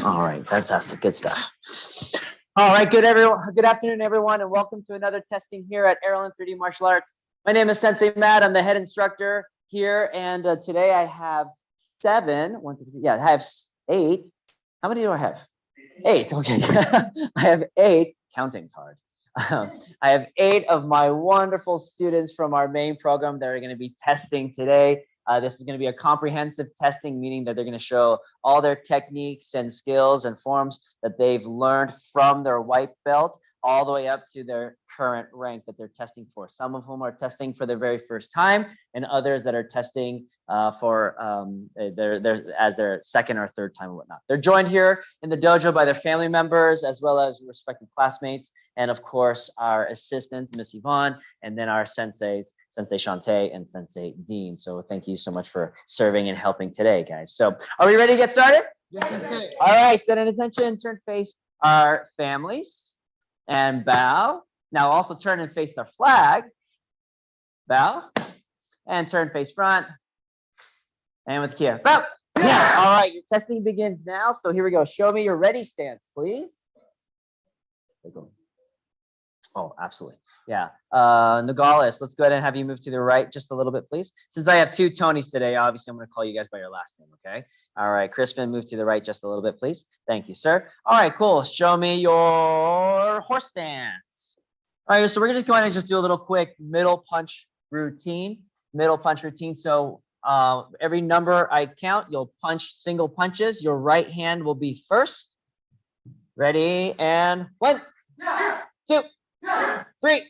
All right, fantastic, good stuff. All right, good afternoon, everyone, and welcome to another testing here at Erolin 3D Martial Arts. My name is Sensei Matt. I'm the head instructor here, and today I have I have 8. How many do I have? 8. Okay, I have 8. Counting's hard. I have 8 of my wonderful students from our main program that are going to be testing today. This is going to be a comprehensive testing, meaning that they're going to show all their techniques and skills and forms that they've learned from their white belt all the way up to their current rank that they're testing for. Some of whom are testing for their very first time, and others that are testing for as their second or third time and whatnot. They're joined here in the dojo by their family members, as well as respective classmates, and of course our assistants, Miss Yvonne, and then our senseis, Sensei Shantae and Sensei Dean. So thank you so much for serving and helping today, guys. So are we ready to get started? Yes, sir. All right, stand at attention, turn face our families and bow. Now also turn and face our flag. Bow and turn face front. And with the Kia. Bow. Yeah. All right, your testing begins now. So here we go. Show me your ready stance, please. Oh, absolutely. Yeah. Nogales, let's go ahead and have you move to the right just a little bit, please. Since I have 2 Tonys today, obviously I'm going to call you guys by your last name, okay? All right, Crispin, move to the right just a little bit, please. Thank you, sir. All right, cool. Show me your horse stance. All right, so we're going to go ahead and just do a little quick middle punch routine. So every number I count, you'll punch single punches. Your right hand will be first. Ready, and 1, 2, 3,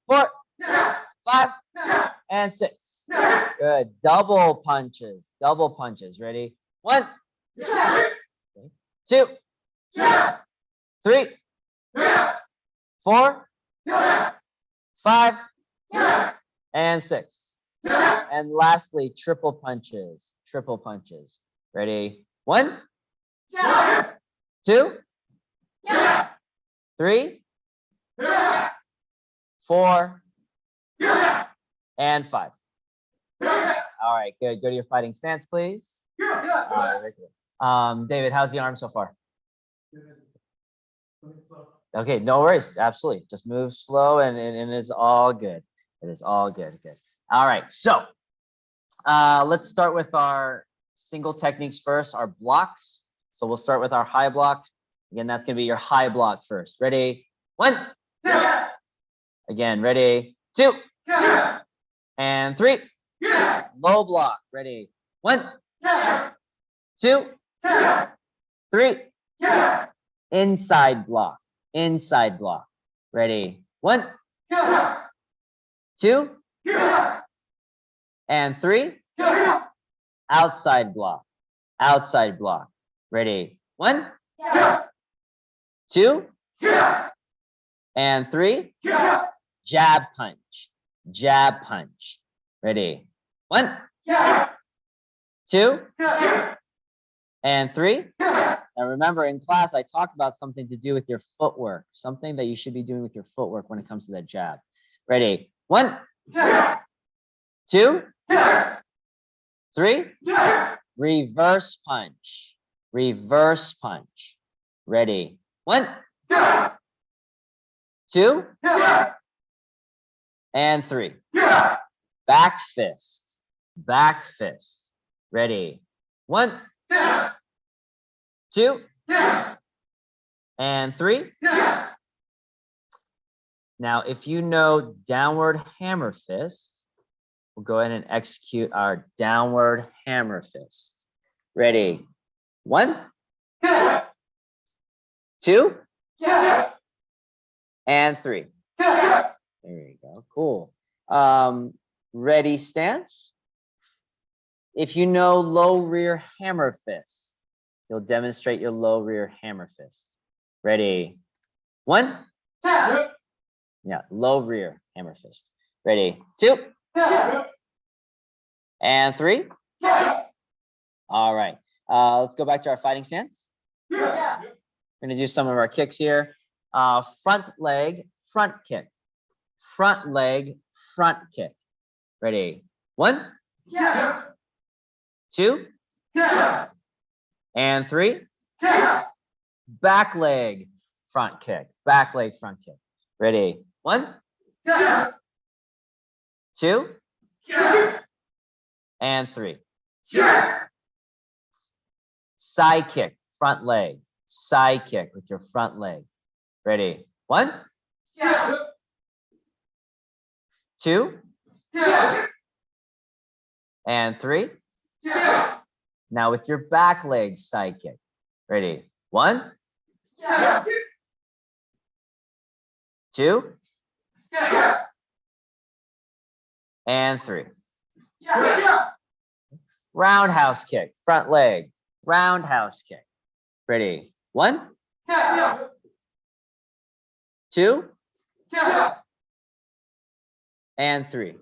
4, 5, and 6. Good. Double punches. Ready? 1, 2, 3, 4, 5, and 6. And lastly, triple punches. Ready? 1, 2, 3, 4, and 5. All right, good. Go to your fighting stance, please. All right, very good. David, how's the arm so far? Okay, no worries. Absolutely. Just move slow and it's all good. It is all good. Good. All right, so let's start with our single techniques first, our blocks. So we'll start with our high block. Again, that's going to be your high block first. Ready? 1. Again, ready? 2. And 3. Low block. Ready? 1, 2, 3. Inside block. Ready? 1, 2, and 3. Outside block. Ready? 1, 2, and 3. Jab punch. Ready? 1, 2, and 3. Now remember, in class, I talked about something to do with your footwork, something that you should be doing with your footwork when it comes to that jab. Ready? 1, 2, 3. Reverse punch. Ready? 1, 2, and 3. Back fist. Ready? 1, 2, and 3. Now, if you know downward hammer fist, we'll go ahead and execute our downward hammer fist. Ready? 1, 2, and 3. There you go. Cool. Ready stance. If you know low rear hammer fist, you'll demonstrate your low rear hammer fist. Ready? 1. Yeah, low rear hammer fist. Ready? 2. And 3. All right. Let's go back to our fighting stance. We're going to do some of our kicks here. Front leg, front kick. Front leg, front kick. Ready? 1, 2, and 3. Back leg front kick. Back leg front kick. Ready? 1, 2, and 3. Side kick, front leg. Side kick with your front leg. Ready? 1, 2, and 3. Now with your back leg side kick. Ready? 1, 2, and 3. Roundhouse kick, front leg. Roundhouse kick. Ready? 1, 2, and 3.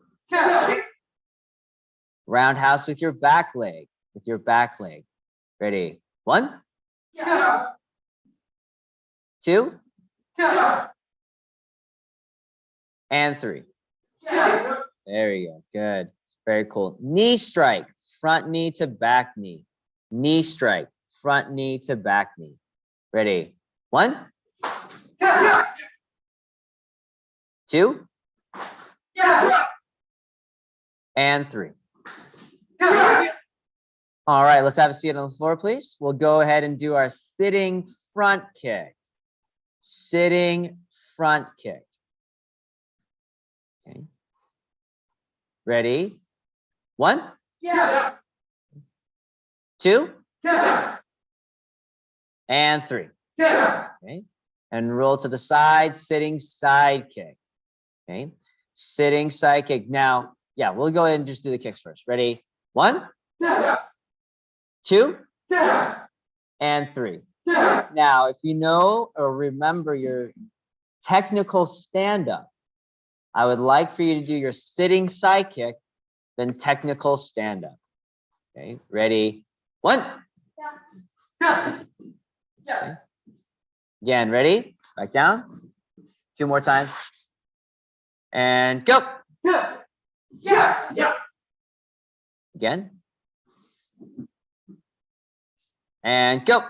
Roundhouse with your back leg. With your back leg. Ready? 1, 2, and 3. There you go. Good. Very cool. Knee strike. Front knee to back knee. Knee strike. Front knee to back knee. Ready? 1, 2, and 3. All right, let's have a seat on the floor, please. We'll go ahead and do our sitting front kick. Sitting front kick. Okay. Ready? 1, 2, and 3. Okay. And roll to the side, sitting side kick. Okay. Sitting side kick. Now, yeah, we'll go ahead and just do the kicks first. Ready? 1, 2, and 3. Now, if you know or remember your technical stand-up, I would like for you to do your sitting side kick, then technical stand-up. Okay, ready? 1. Okay. Again, ready? Back down. 2 more times. And go. Again. And go.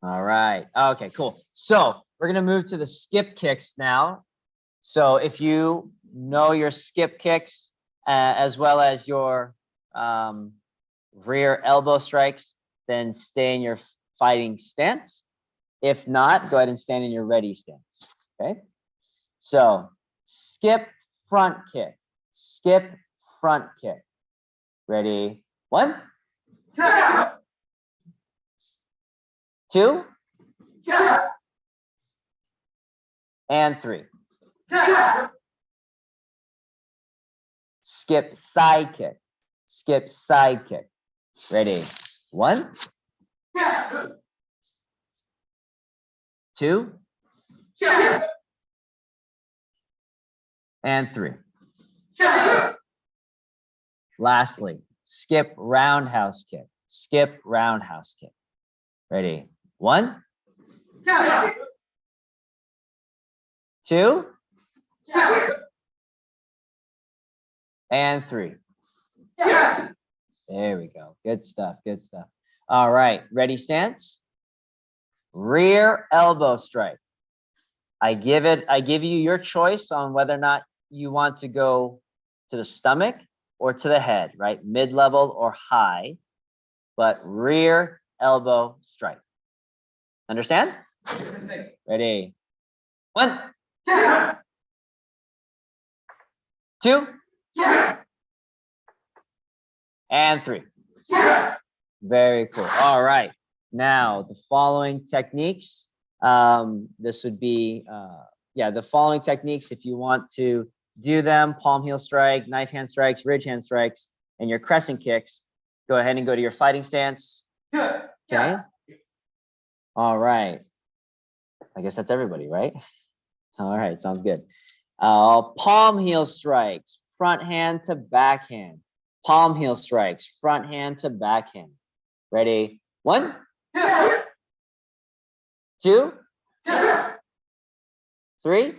All right. Okay, cool. So we're going to move to the skip kicks now. So if you know your skip kicks as well as your rear elbow strikes, then stay in your fighting stance. If not, go ahead and stand in your ready stance. Okay. So skip front kick. Skip front kick. Ready? 1, 2, and 3. Skip side kick. Skip side kick. Ready? 1, 2, and 3. Lastly, skip roundhouse kick. Skip roundhouse kick. Ready? 1, 2, and 3. There we go. Good stuff. Good stuff. All right. Ready stance. Rear elbow strike. I give you your choice on whether or not you want to go to the stomach or to the head, right? Mid-level or high, but rear elbow strike. Understand? Ready? 1, 2, and 3. Very cool. All right. Now the following techniques. This would be, the following techniques. If you want to do them, palm heel strike, knife hand strikes, ridge hand strikes, and your crescent kicks, go ahead and go to your fighting stance. Okay. All right. I guess that's everybody, right? All right. Sounds good. Palm heel strikes, front hand to backhand. Palm heel strikes, front hand to backhand. Ready? 1, 2, 3.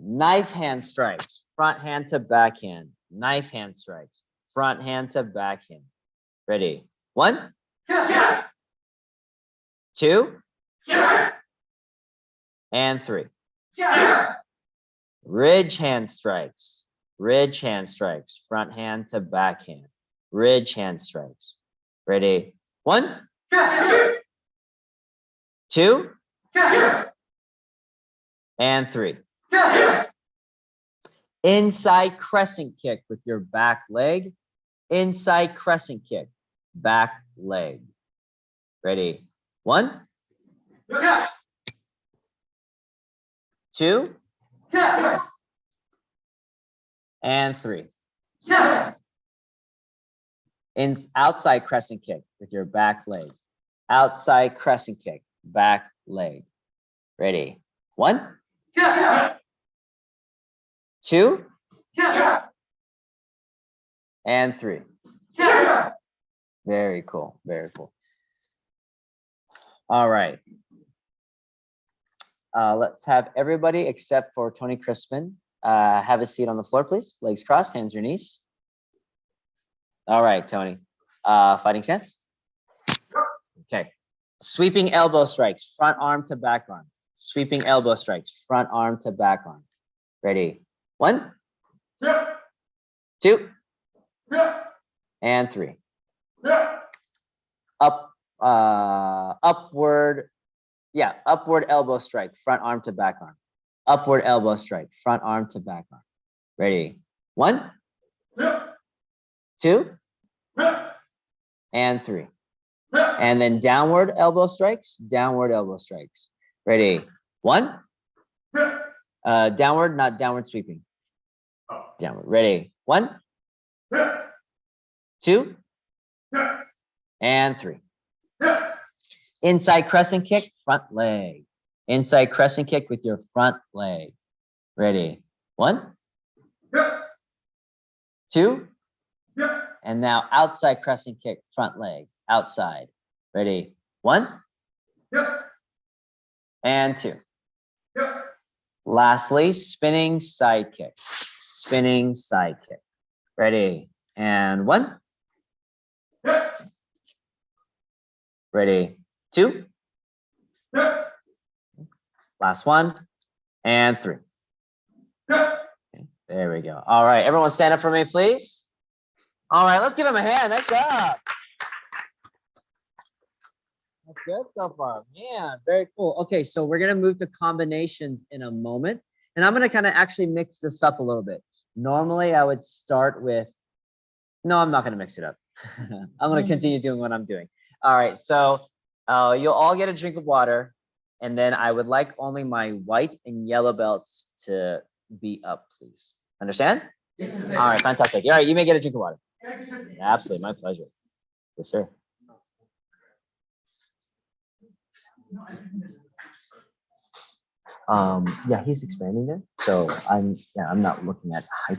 Knife hand strikes, front hand to backhand. Knife hand strikes, front hand to backhand. Ready? 1, 2, and 3. Ridge hand strikes. Ridge hand strikes. Front hand to back hand. Ridge hand strikes. Ready? 1, 2, and 3. Inside crescent kick with your back leg. Inside crescent kick, back leg. Ready? 1, 2, and 3. Outside crescent kick with your back leg. Outside crescent kick, back leg. Ready? 1, 2, and 3. Very cool. Very cool. All right. Let's have everybody except for Tony Crispin have a seat on the floor, please. Legs crossed, hands on your knees. All right, Tony. Fighting stance. Okay. Sweeping elbow strikes, front arm to back arm. Sweeping elbow strikes, front arm to back arm. Ready? 1, 2, and 3. Upward elbow strike, front arm to back arm. Upward elbow strike, front arm to back arm. Ready? 1, 2, and 3. And then downward elbow strikes, downward elbow strikes. Ready? 1, downward, not downward sweeping. Downward. Ready? 1, 2, and 3. Inside crescent kick, front leg. Inside crescent kick with your front leg. Ready? 1, 2, and now outside crescent kick, front leg, outside. Ready? 1, and 2. Lastly, spinning side kick. Spinning side kick. Ready? And 1. Ready? 2. Last 1. And 3. Okay, there we go. All right, everyone stand up for me, please. All right, let's give him a hand. Nice job. That's good so far. Yeah, very cool. Okay, so we're gonna move to combinations in a moment. And I'm gonna kind of actually mix this up a little bit. Normally I would start with, no, I'm not gonna mix it up. I'm gonna continue doing what I'm doing. All right, so you'll all get a drink of water. And then I would like only my white and yellow belts to be up, please. Understand? Yes, all right, fantastic. All right, you may get a drink of water. Absolutely, my pleasure. Yes, sir. Yeah, he's expanding there. So I'm not looking at height.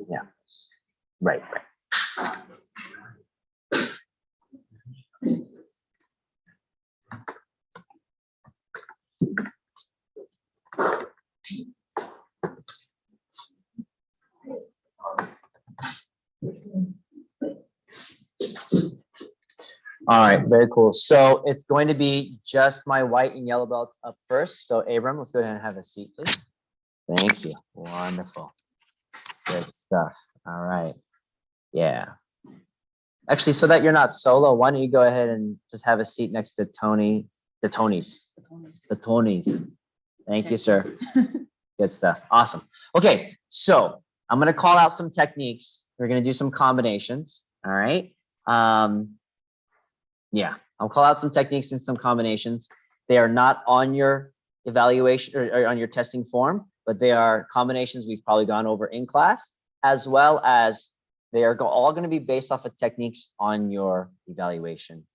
Yeah. Right. All right, very cool. So it's going to be just my white and yellow belts up first. So Abram, let's go ahead and have a seat, please. Thank you. Wonderful. Good stuff. All right. Yeah. Actually, so that you're not solo, why don't you go ahead and just have a seat next to Tony, the Tonys. Thank you, sir. Good stuff. Awesome. Okay, so I'm going to call out some techniques. We're going to do some combinations. All right. Yeah, I'll call out some techniques and some combinations. They are not on your evaluation or on your testing form, but they are combinations we've probably gone over in class, as well as they are all going to be based off of techniques on your evaluation,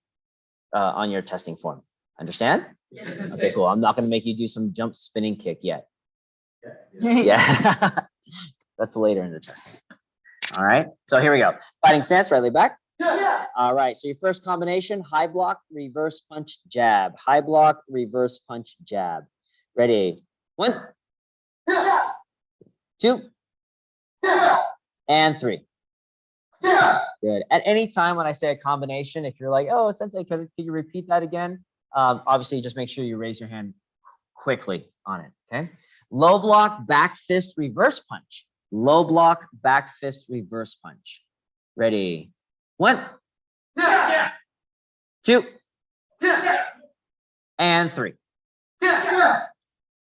on your testing form. Understand? Yes. Okay, cool. I'm not going to make you do some jump spinning kick yet. Yeah, that's later in the testing. All right, so here we go. Fighting stance, right leg back. Yeah. All right, so your first combination, high block, reverse punch, jab. High block, reverse punch, jab. Ready? 1, 2, and 3. Good. At any time when I say a combination, if you're like, oh, Sensei, can you repeat that again? Obviously, just make sure you raise your hand quickly on it, okay? Low block, back fist, reverse punch. Low block, back fist, reverse punch. Ready? 1, 2, and 3.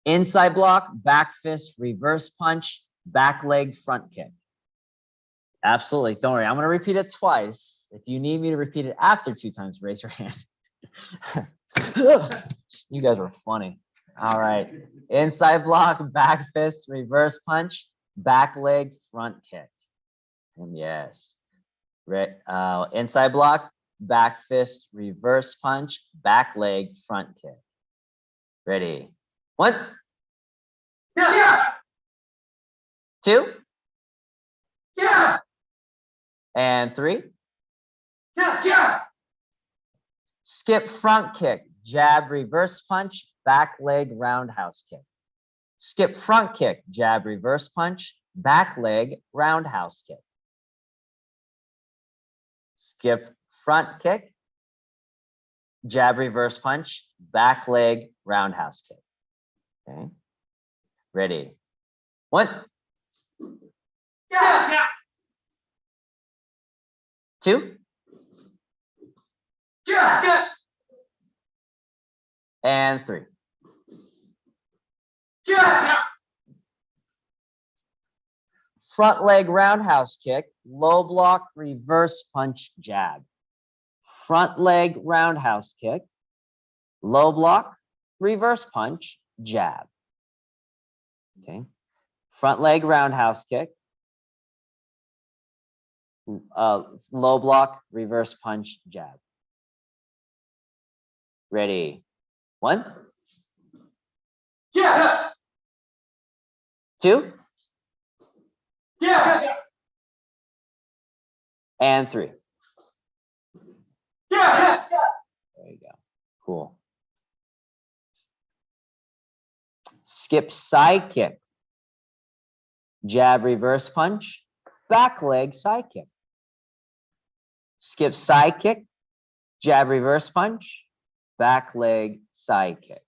Inside block, back fist, reverse punch, back leg, front kick. Absolutely. Don't worry. I'm going to repeat it twice. If you need me to repeat it after 2 times, raise your hand. You guys are funny. All right. Inside block, back fist, reverse punch, back leg, front kick. And yes. Inside block, back fist, reverse punch, back leg, front kick. Ready? 1, 2, and 3. Skip front kick, jab, reverse punch, back leg, roundhouse kick. Skip front kick, jab, reverse punch, back leg, roundhouse kick. Skip front kick, jab, reverse punch, back leg, roundhouse kick. Okay. Ready? 1, 2, and 3. Front leg roundhouse kick, low block, reverse punch, jab. Front leg roundhouse kick, low block, reverse punch, jab. Okay. Front leg roundhouse kick, low block, reverse punch, jab. Ready? 1, 2, and 3. There you go. Cool. Skip side kick, jab, reverse punch, back leg, side kick. Skip side kick, jab, reverse punch, back leg, side kick.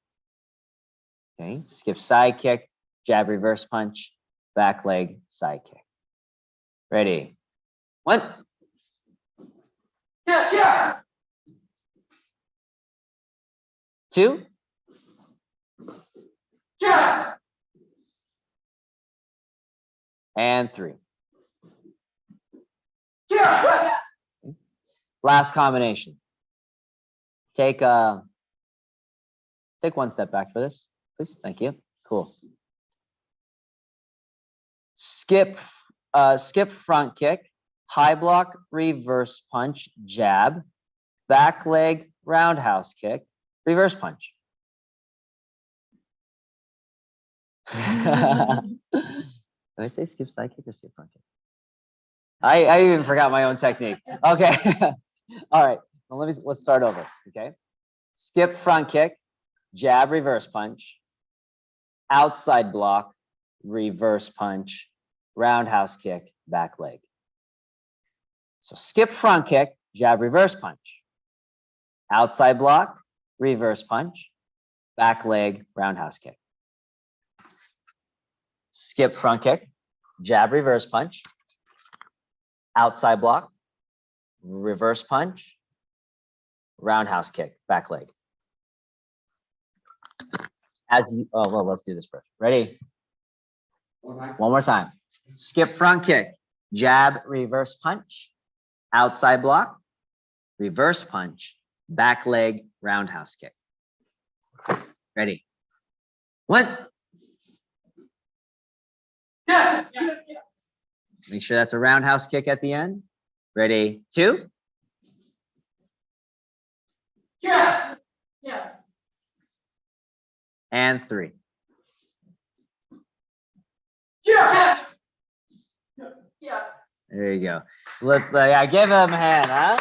Okay, skip side kick, jab, reverse punch, back leg, side kick. Ready? 1, 2, and 3. Last combination. Take one step back for this, please. Thank you. Cool. Skip front kick, high block, reverse punch, jab, back leg, roundhouse kick, reverse punch. Did I say skip side kick or skip front kick? I even forgot my own technique. Okay. All right. Well, let's start over. Okay. Skip front kick, jab, reverse punch, outside block, reverse punch, roundhouse kick, back leg. So skip front kick, jab, reverse punch, outside block, reverse punch, back leg, roundhouse kick. Skip front kick, jab, reverse punch, outside block, reverse punch, roundhouse kick, back leg. Well, let's do this first. Ready? One more time. Skip front kick, jab, reverse punch, outside block, reverse punch, back leg, roundhouse kick. Ready? 1. Make sure that's a roundhouse kick at the end. Ready? 2. And 3. There you go. Let's give him a hand, huh?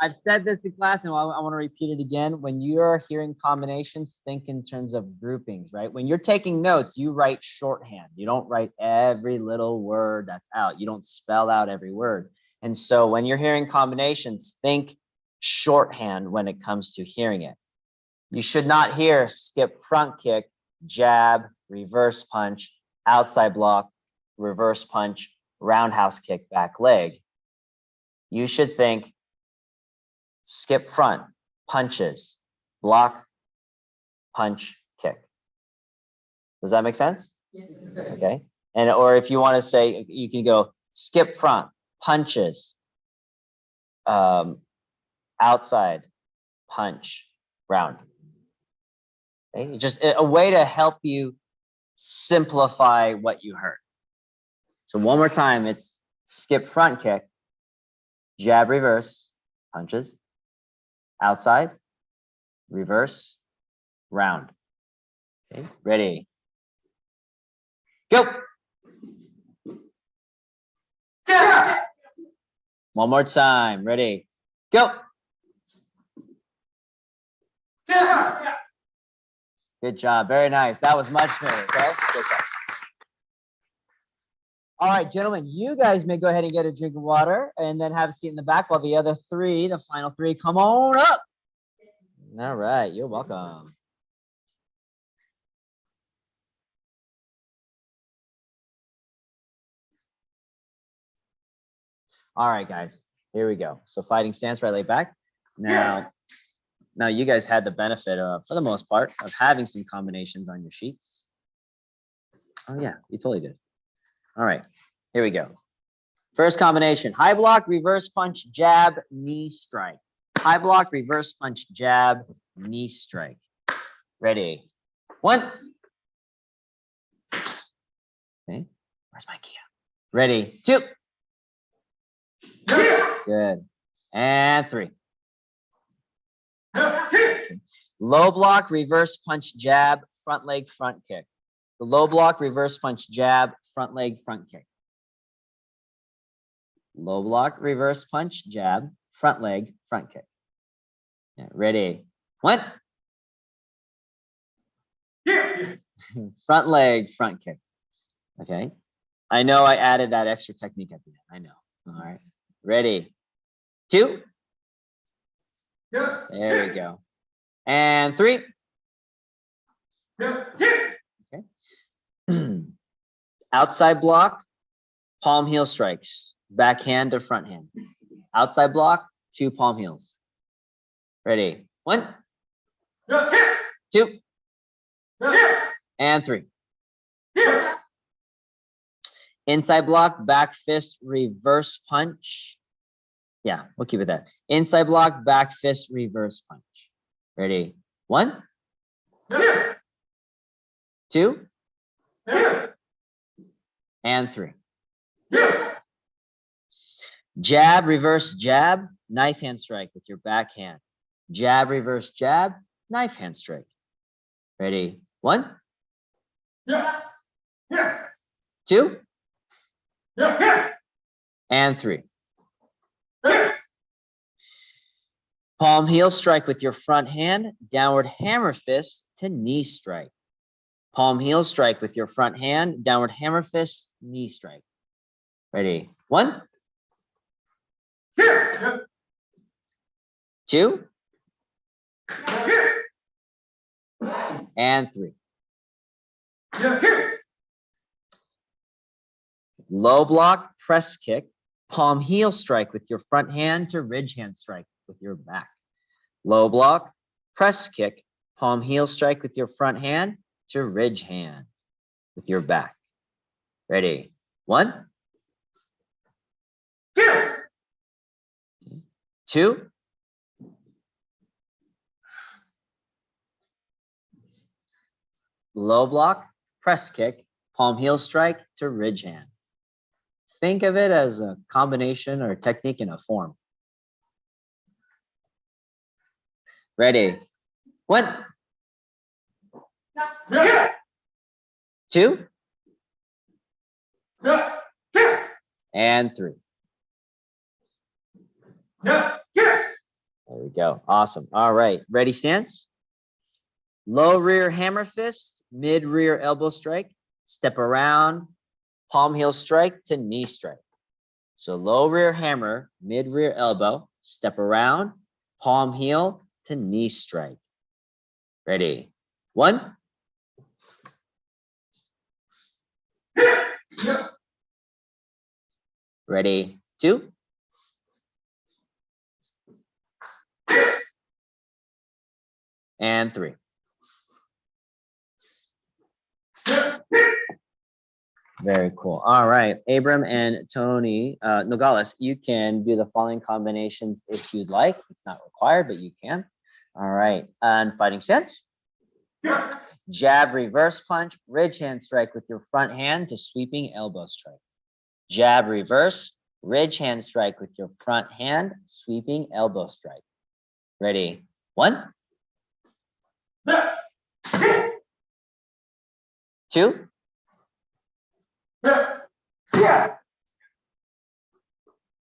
I've said this in class, and I want to repeat it again. When you're hearing combinations, think in terms of groupings, right? When you're taking notes, you write shorthand. You don't write every little word that's out. You don't spell out every word. And so when you're hearing combinations, think shorthand when it comes to hearing it. You should not hear skip front kick, jab, reverse punch, outside block, reverse punch, roundhouse kick, back leg. You should think skip front, punches, block, punch, kick. Does that make sense? Yes. Okay. And or if you want to say, you can go skip front, punches, outside, punch, round. Okay. Just a way to help you simplify what you heard. So one more time, it's skip front kick, jab, reverse, punches, outside, reverse, round. Okay, ready, go. One more time, ready, go. Good job, very nice. That was much smoother, okay? Good job. All right, gentlemen, you guys may go ahead and get a drink of water and then have a seat in the back while the other three, the final three, come on up. All right, you're welcome. All right, guys, here we go. So fighting stance, right leg back. Now you guys had the benefit of, for the most part, of having some combinations on your sheets. Oh yeah, you totally did. All right, here we go. First combination, high block, reverse punch, jab, knee strike. High block, reverse punch, jab, knee strike. Ready, one. Okay, where's my key? Ready, two. Good, and three. Low block, reverse punch, jab, front leg, front kick. The low block, reverse punch, jab, front leg, front kick. Low block, reverse punch, jab, front leg, front kick. Yeah, ready, one. Front leg, front kick. Okay. I know I added that extra technique at the end. I know. All right. Ready, two. There we go. And three. Okay. Outside block, palm heel strikes, backhand to front hand. Outside block, two palm heels. Ready, one, two, and three. Inside block, back fist, reverse punch. Yeah, we'll keep it that. Inside block, back fist, reverse punch. Ready, one, two, and three. Jab, reverse jab, knife hand strike with your backhand. Jab, reverse jab, knife hand strike. Ready, one, two, and three. Palm heel strike with your front hand, downward hammer fist to knee strike. Palm heel strike with your front hand, downward hammer fist, knee strike. Ready, one, two, and three. Low block, press kick, palm heel strike with your front hand to ridge hand strike with your back. Low block, press kick, palm heel strike with your front hand to ridge hand with your back. Ready, one, two, low block, press kick, palm heel strike to ridge hand. Think of it as a combination or a technique in a form. Ready, one, two, and three. There we go. Awesome. All right. Ready stance. Low rear hammer fist, mid rear elbow strike, step around, palm heel strike to knee strike. So low rear hammer, mid rear elbow, step around, palm heel to knee strike. Ready? 1. Ready? 2. And 3. Very cool. All right, Abram and Tony Nogales, you can do the following combinations if you'd like. It's not required, but you can. All right, and fighting stance. Jab, reverse punch, ridge hand strike with your front hand to sweeping elbow strike. Jab, reverse, ridge hand strike with your front hand, sweeping elbow strike. Ready? 1. 2.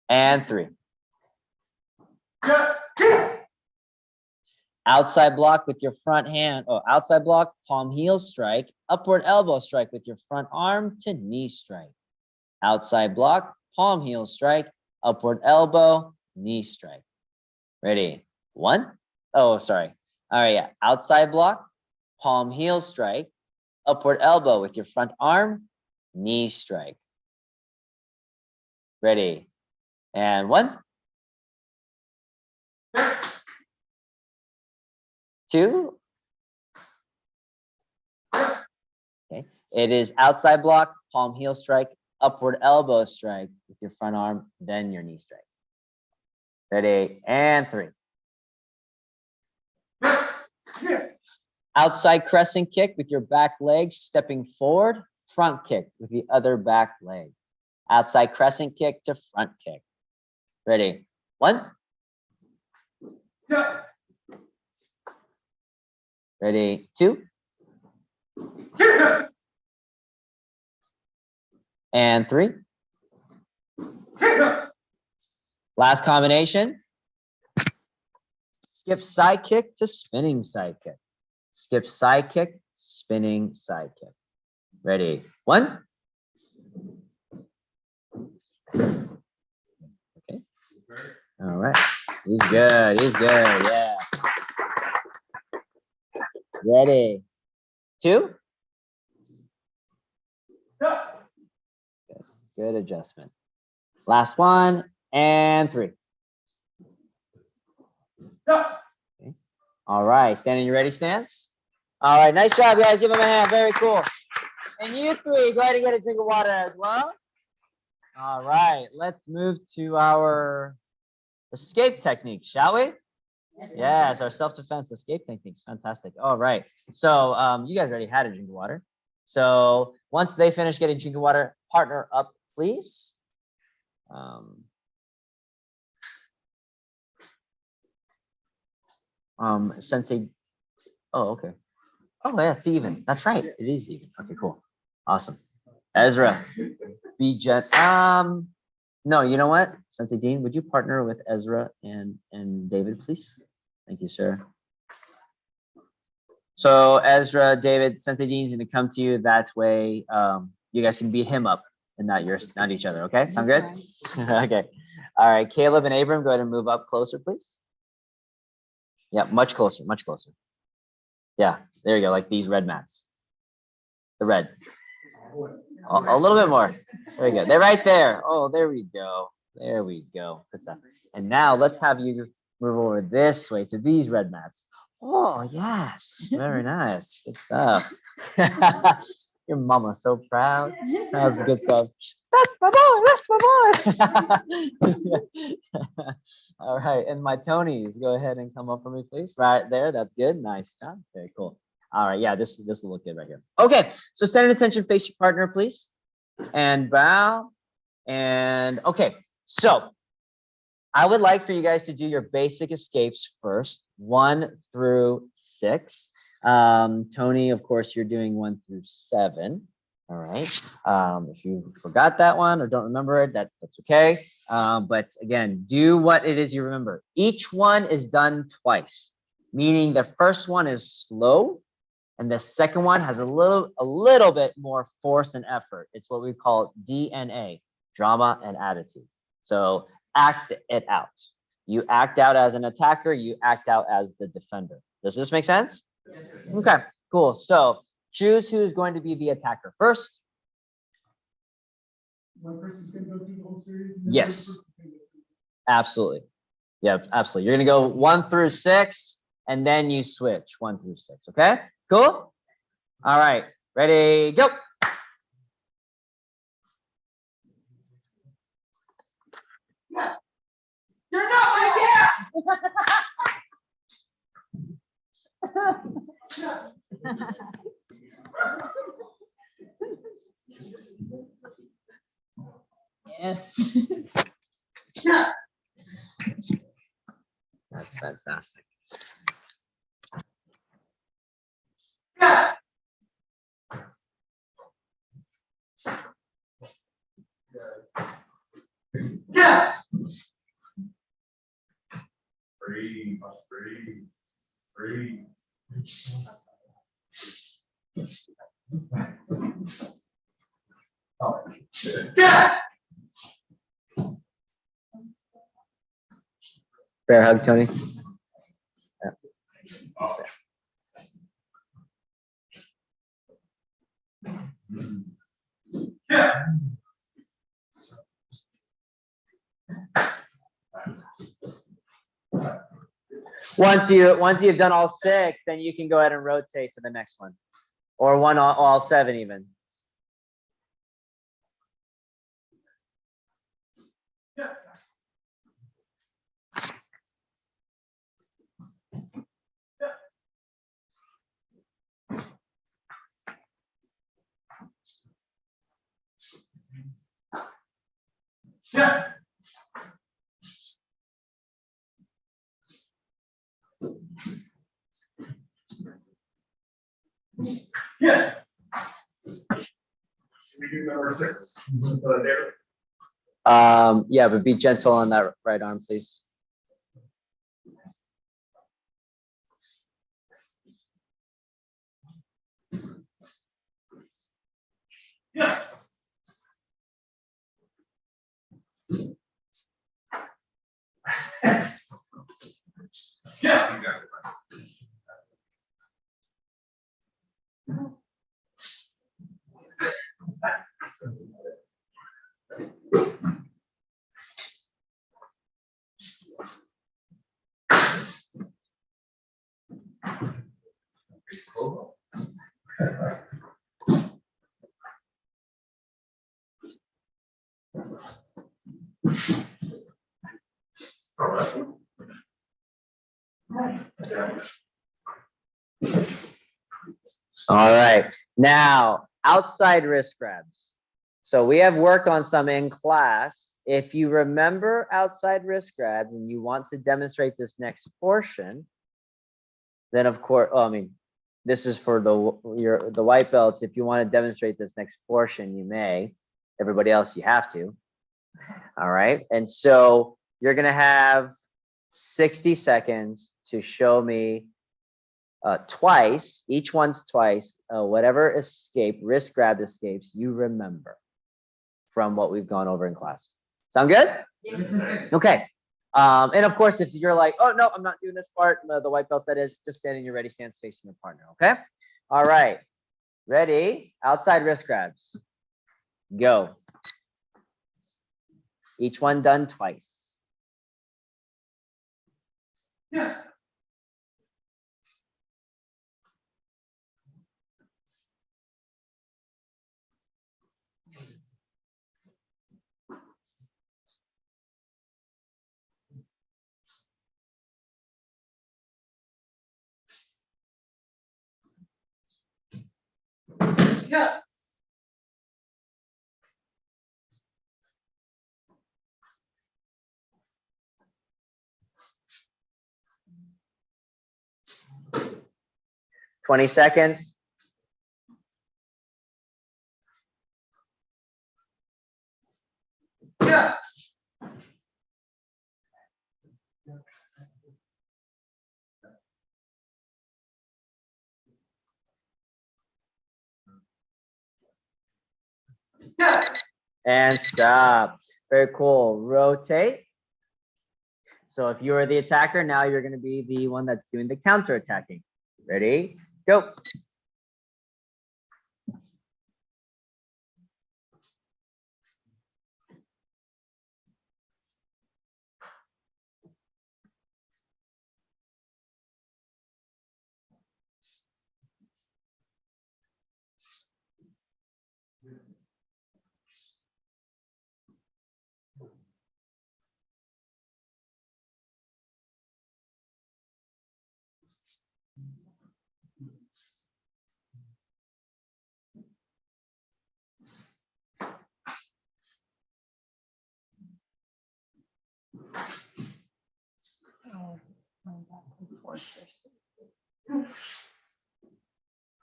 And 3. Outside block with your front hand. Oh, outside block, palm heel strike, upward elbow strike with your front arm to knee strike. Outside block, palm heel strike, upward elbow, knee strike. Ready? 1. Oh, sorry. All right, yeah. Outside block, palm heel strike, upward elbow with your front arm, knee strike. Ready? And 1. 2. Okay. It is outside block, palm heel strike, upward elbow strike with your front arm, then your knee strike. Ready? And 3. Outside crescent kick with your back leg stepping forward, front kick with the other back leg. Outside crescent kick to front kick. Ready? 1. Ready? 2. And 3. Last combination. Skip side kick to spinning side kick. Skip side kick, spinning side kick. Ready? 1. Okay. All right. He's good. He's good. Yeah. Ready? 2. Good adjustment. Last one and 3. Okay. All right, stand in your ready stance. All right, nice job, guys. Give them a hand. Very cool. And you 3, go ahead and get a drink of water as well. All right, let's move to our escape technique, shall we? Yes, our self-defense escape techniques. Fantastic. All right. So you guys already had a drink of water. So once they finish getting drink of water, partner up, please. Sensei. Oh, okay. Oh, yeah, it's even. That's right. It is even. Okay, cool. Awesome. Ezra, be gent. No, you know what? Sensei Dean, would you partner with Ezra and David, please? Thank you, sir. So Ezra, David, Sensei Dean's going to come to you. That way, you guys can beat him up and not each other. Okay, sound good? Okay. All right, Caleb and Abram, go ahead and move up closer, please. Yeah, much closer, much closer. Yeah, there you go, like these red mats. The red. A little bit more. There you go. They're right there. Oh, there we go. There we go. Good stuff. And now let's have you move over this way to these red mats. Oh, yes. Very nice. Good stuff. Your mama's so proud. That's good stuff. That's my boy. That's my boy. All right. And my Tonys, go ahead and come up for me, please. Right there. That's good. Nice stuff. Very cool. All right. Yeah, this will look good right here. Okay. So stand at attention, face your partner, please. And bow. And okay. So I would like for you guys to do your basic escapes first, 1 through 6. Tony, of course, you're doing 1 through 7. All right. If you forgot that one or don't remember it, that's okay. But again, do what it is you remember. Each one is done twice, meaning the first one is slow and the second one has a little bit more force and effort. It's what we call DNA, drama and attitude. So act it out. You act out as an attacker, you act out as the defender. Does this make sense? Yes, sir. Okay, cool. So choose who's going to be the attacker first. One person's going to go through the whole series? Yes, absolutely. Yeah, absolutely. You're going to go 1 through 6, and then you switch 1 through 6. Okay, cool. All right, ready, go. You're not my Yes. That's fantastic. Yeah. Breathe, breathe. Yeah. Bear hug, Tony. Yeah. Once you've done all 6, then you can go ahead and rotate to the next one, or all 7 even. Yeah. Yeah. Yeah. Should we do number 6? There. Yeah, but be gentle on that right arm, please. Yeah. Yeah. You got it. 'All right. Now, outside wrist grabs. So we have worked on some in class. If you remember outside wrist grabs and you want to demonstrate this next portion, then of course, this is for the white belts. If you want to demonstrate this next portion, you may. Everybody else, you have to. All right. And so you're going to have 60 seconds to show me twice, each one's twice, whatever wrist grab escapes, you remember from what we've gone over in class. Sound good? Yes. Okay. And of course, if you're like, oh, no, I'm not doing this part, the white belts, that is, just stand in your ready stance facing your partner. Okay. All right. Ready? Outside wrist grabs. Go. Each one done twice. Yeah. Yeah. $20 seconds. Yeah. Yeah. And stop. Very cool. Rotate. So if you are the attacker, now you're going to be the one that's doing the counter attacking. Ready? Go.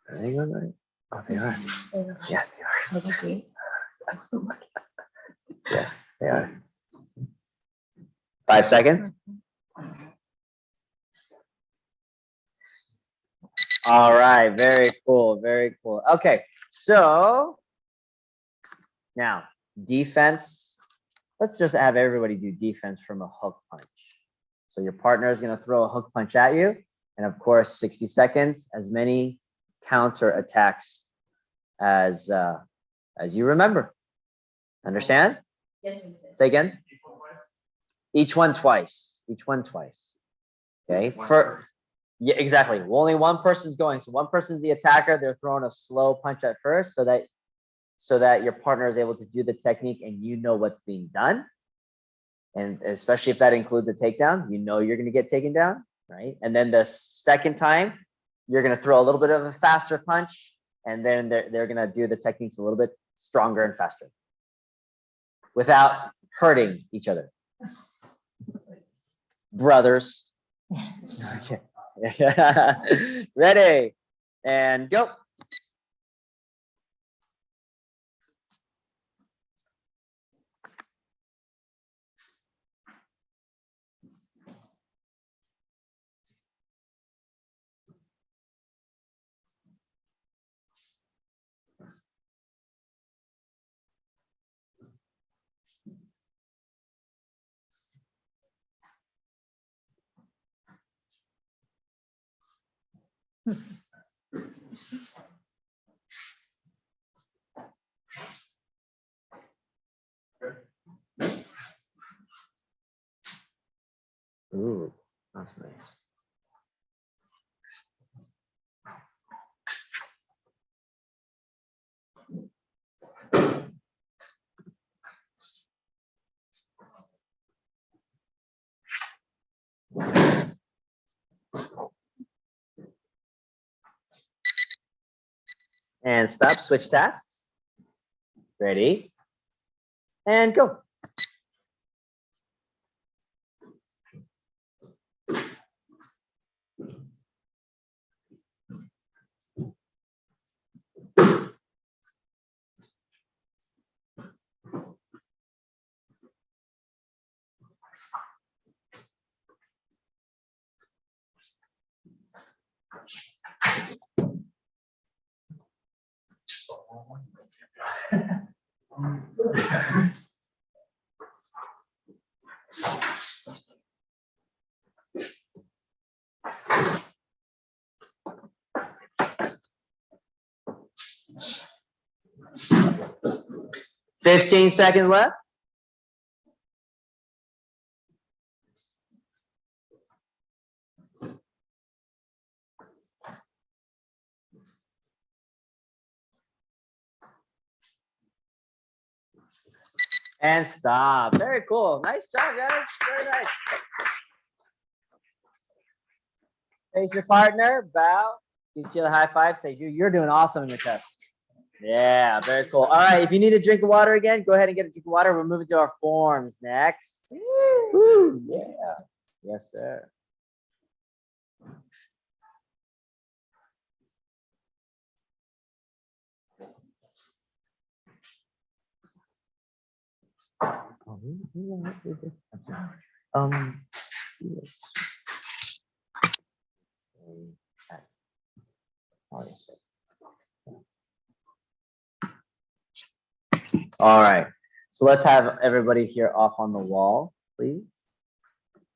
Are they going right? Oh, they are. Yeah, they are. Yeah, they are. 5 seconds. All right, very cool, very cool. Okay, so now defense. Let's just have everybody do defense from a hook punch. So your partner is going to throw a hook punch at you, and of course, 60 seconds, as many counter attacks as you remember. Understand? Yes. Say again. Each one twice. Each one twice. Okay. Yeah, exactly. Well, only one person's going. So one person's the attacker. They're throwing a slow punch at first, so that your partner is able to do the technique and you know what's being done. And especially if that includes a takedown, you know you're going to get taken down, right? And then the second time, you're going to throw a little bit of a faster punch, and then they're going to do the techniques a little bit stronger and faster without hurting each other. Brothers. Okay. Ready, and go. Ooh, that's nice. And stop, switch tasks. Ready, and go. $15 seconds left. And stop. Very cool. Nice job, guys. Very nice. Face your partner, bow, give you a high five, say, dude, you're doing awesome in your test. Yeah, very cool. All right, if you need a drink of water again, go ahead and get a drink of water. We're moving to our forms next. Woo, yeah. Yes, sir. Oh Yes. All right. So let's have everybody here off on the wall, please.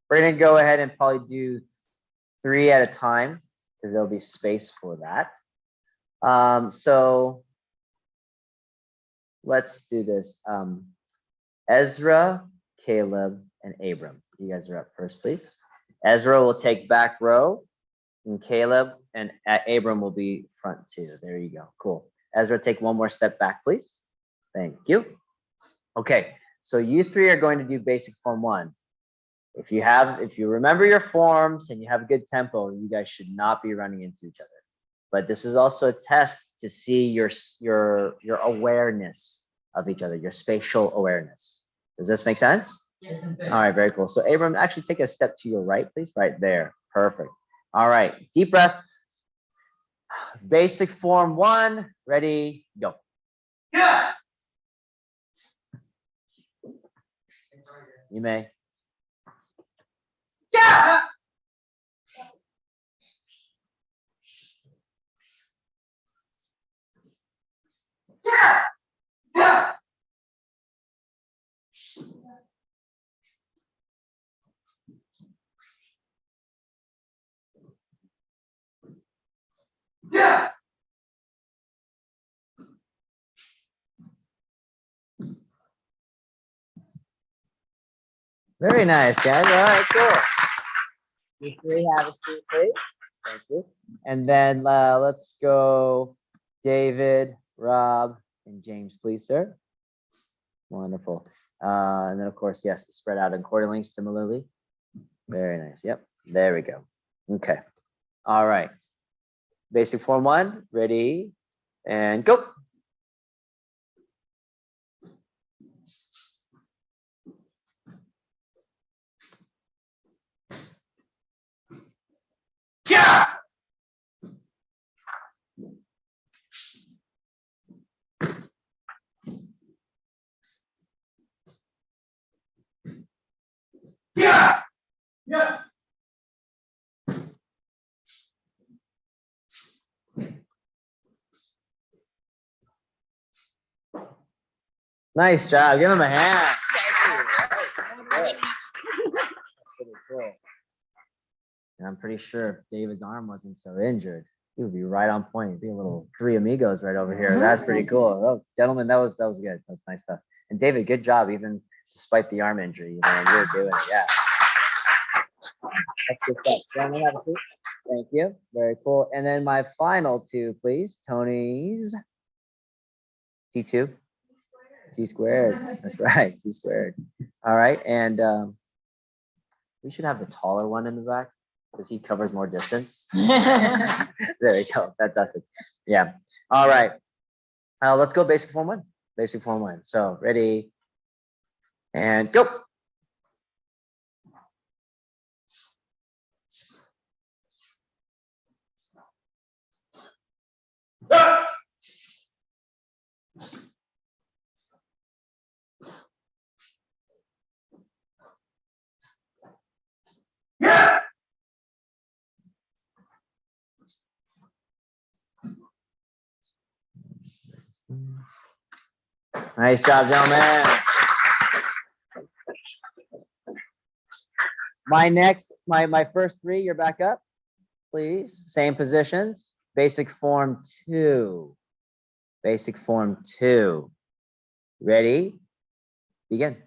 We're gonna go ahead and probably do 3 at a time because there'll be space for that. So let's do this. Ezra, Caleb, and Abram. You guys are up first, please. Ezra will take back row, and Caleb and Abram will be front 2. There you go. Cool. Ezra, take one more step back, please. Thank you. Okay, so you 3 are going to do basic form 1. If you remember your forms and you have good tempo, you guys should not be running into each other. But this is also a test to see your awareness of each other, your spatial awareness. Does this make sense? Yes. All right, very cool. So Abram, actually take a step to your right, please. Right there. Perfect. All right, deep breath. Basic form 1. Ready, go. Yeah. You may. Yeah. Yeah. Yeah. Yeah. Very nice, guys. All right, cool. You 3 have a seat, please. Thank you. And then let's go David, Rob, and James, please, sir. Wonderful. And then, of course, yes, spread out accordingly, similarly. Very nice. Yep. There we go. Okay. All right. Basic form 1. Ready, and go. Yeah. Yeah. Yeah. Nice job. Give him a hand. Pretty cool. And I'm pretty sure if David's arm wasn't so injured, he would be right on point. It'd be a little 3 amigos right over here. That's pretty cool. Oh, gentlemen, that was good. That was nice stuff. And David, good job, even despite the arm injury. You're doing it. Yeah. That's good stuff. Gentlemen, have a seat. Thank you. Very cool. And then my final 2, please. Tony's T2. T squared. That's right. T squared. All right. And we should have the taller one in the back because he covers more distance. There we go. Fantastic. Yeah. All right. Let's go basic form 1. Basic form 1. So ready, and go. Yeah. Yeah. Nice job, gentlemen. My first 3, you're back up, please. Same positions. Basic form 2. Basic form 2. Ready? Begin.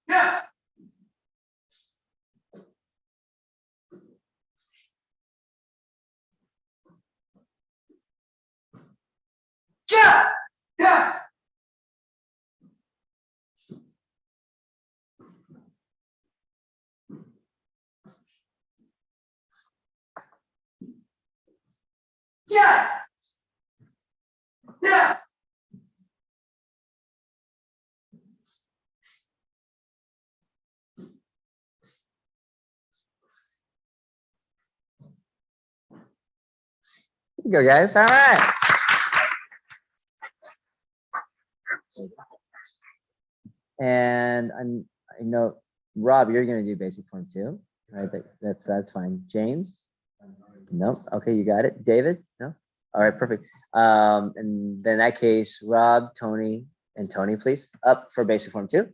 Yeah. Yeah. Yeah. Yeah. Yeah. Here you go, guys. All right. And I know, Rob, you're going to do basic form too. All right, that's fine. James? Nope. Okay, you got it. David? No? All right, perfect. And then in that case, Rob, Tony, and Tony, please, up for basic form 2.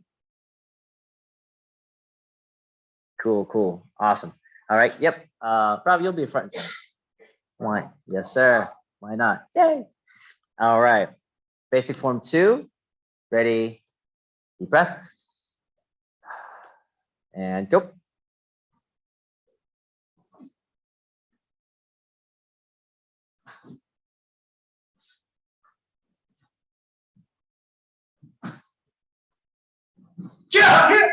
Cool. Awesome. All right, yep. Rob, you'll be front and center. Why? Yes, sir. Why not? Yay. All right. Basic form 2. Ready? Deep breath. And go. Yeah.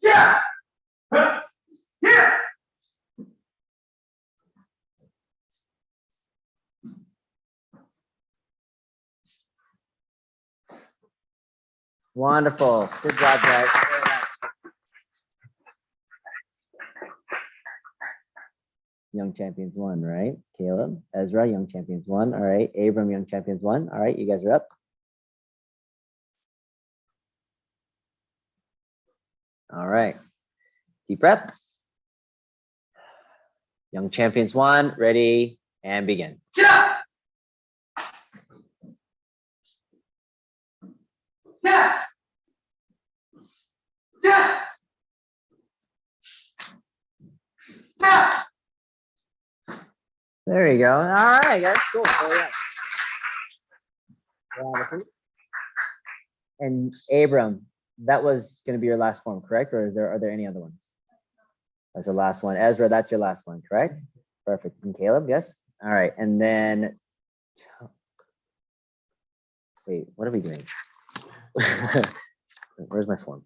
Yeah. Yeah. Wonderful. Good job, guys. Young Champions 1, right? Caleb, Ezra, Young Champions 1. All right. Abram, Young Champions 1. All right. You guys are up. All right. Deep breath. Young Champions 1. Ready and begin. Yeah. Yeah. Yeah. Yeah. There you go. All right, guys. Cool. Oh, yeah. Wonderful. And Abram, that was going to be your last form, correct? Or are there any other ones? That's the last one. Ezra, that's your last one, correct? Perfect. And Caleb, yes? All right. And then, wait, what are we doing? Where's my form?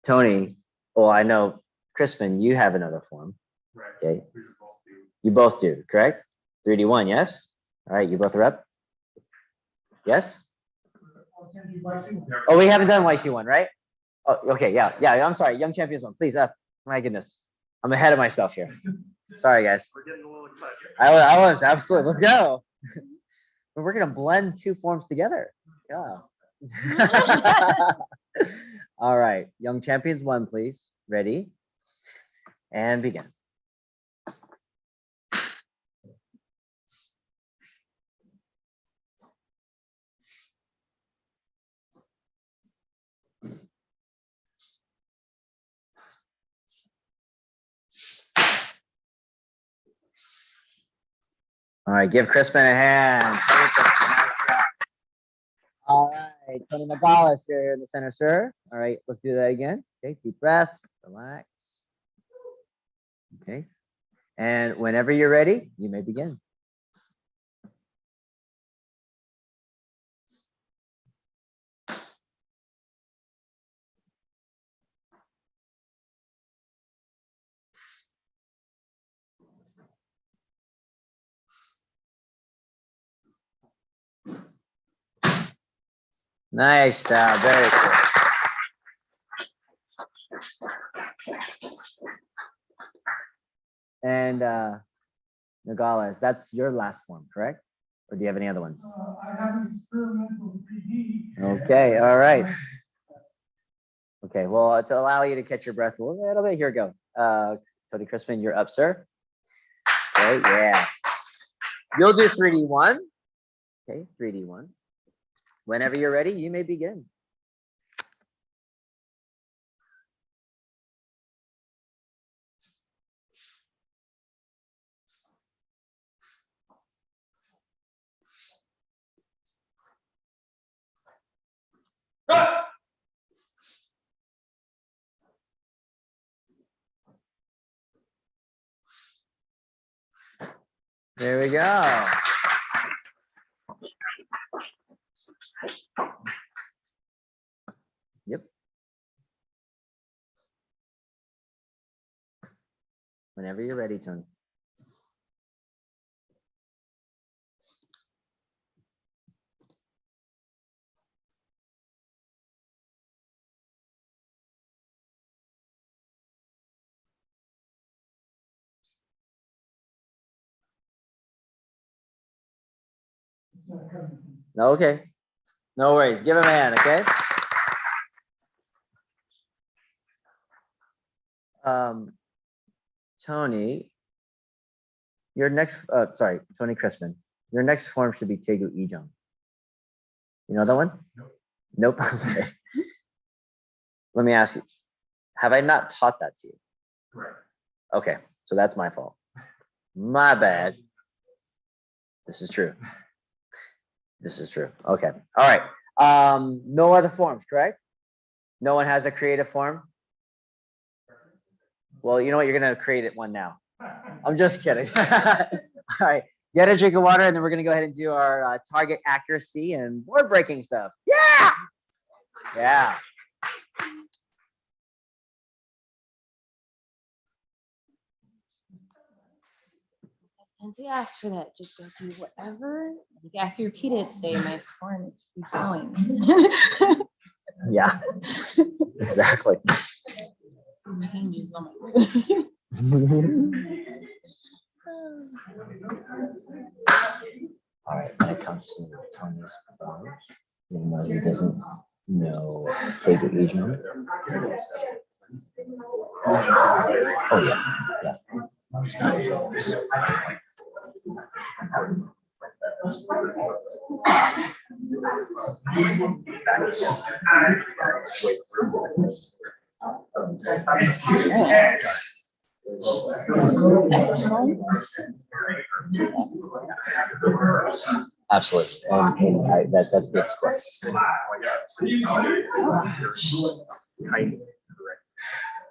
Tony, well, I know, Crispin, you have another form. Right. Okay. You both do, correct? 3D1, yes? All right, you both are up? Yes? Oh, we haven't done YC1, right? Oh, okay, yeah, I'm sorry. Young Champions 1, please up. My goodness. I'm ahead of myself here. Sorry, guys. We're getting a little excited. I was, absolutely. Let's go. We're going to blend 2 forms together. Yeah. All right, Young Champions 1, please. Ready? And begin. All right, give Crispin a hand. Nice job. All right, Tony McGallis, you're in the center, sir. All right, let's do that again. Okay, deep breath, relax. Okay, and whenever you're ready, you may begin. Nice job, very cool. And Nogales, that's your last one, correct? Or do you have any other ones? I have an experimental 3D. Okay, all right. Okay, well, to allow you to catch your breath a little bit, here we go. Tony Crispin, you're up, sir. Okay, yeah. You'll do 3D1. Okay, 3D1. Whenever you're ready, you may begin. There we go. Yep. Whenever you're ready, Tony. Okay. No worries. Give him a hand, okay? Tony, your next, sorry, Tony Crispin, your next form should be Tegu Ijong. You know that one? Nope. Okay. Let me ask you, have I not taught that to you? Correct. Okay, so that's my fault. My bad. This is true. This is true. Okay. All right. No other forms, correct? No one has a creative form? Well, you know what? You're gonna create one now. I'm just kidding. All right. Get a drink of water, and then we're gonna go ahead and do our target accuracy and board breaking stuff. Yeah. Yeah. Since he asked for that, just go do whatever. If he asks you to repeat it, say my form is free flowing. Yeah. Exactly. Changes. Oh my All right, when it comes to Tony's form, even though he doesn't know Tegu Ijong. Oh yeah, absolutely. And that's the express.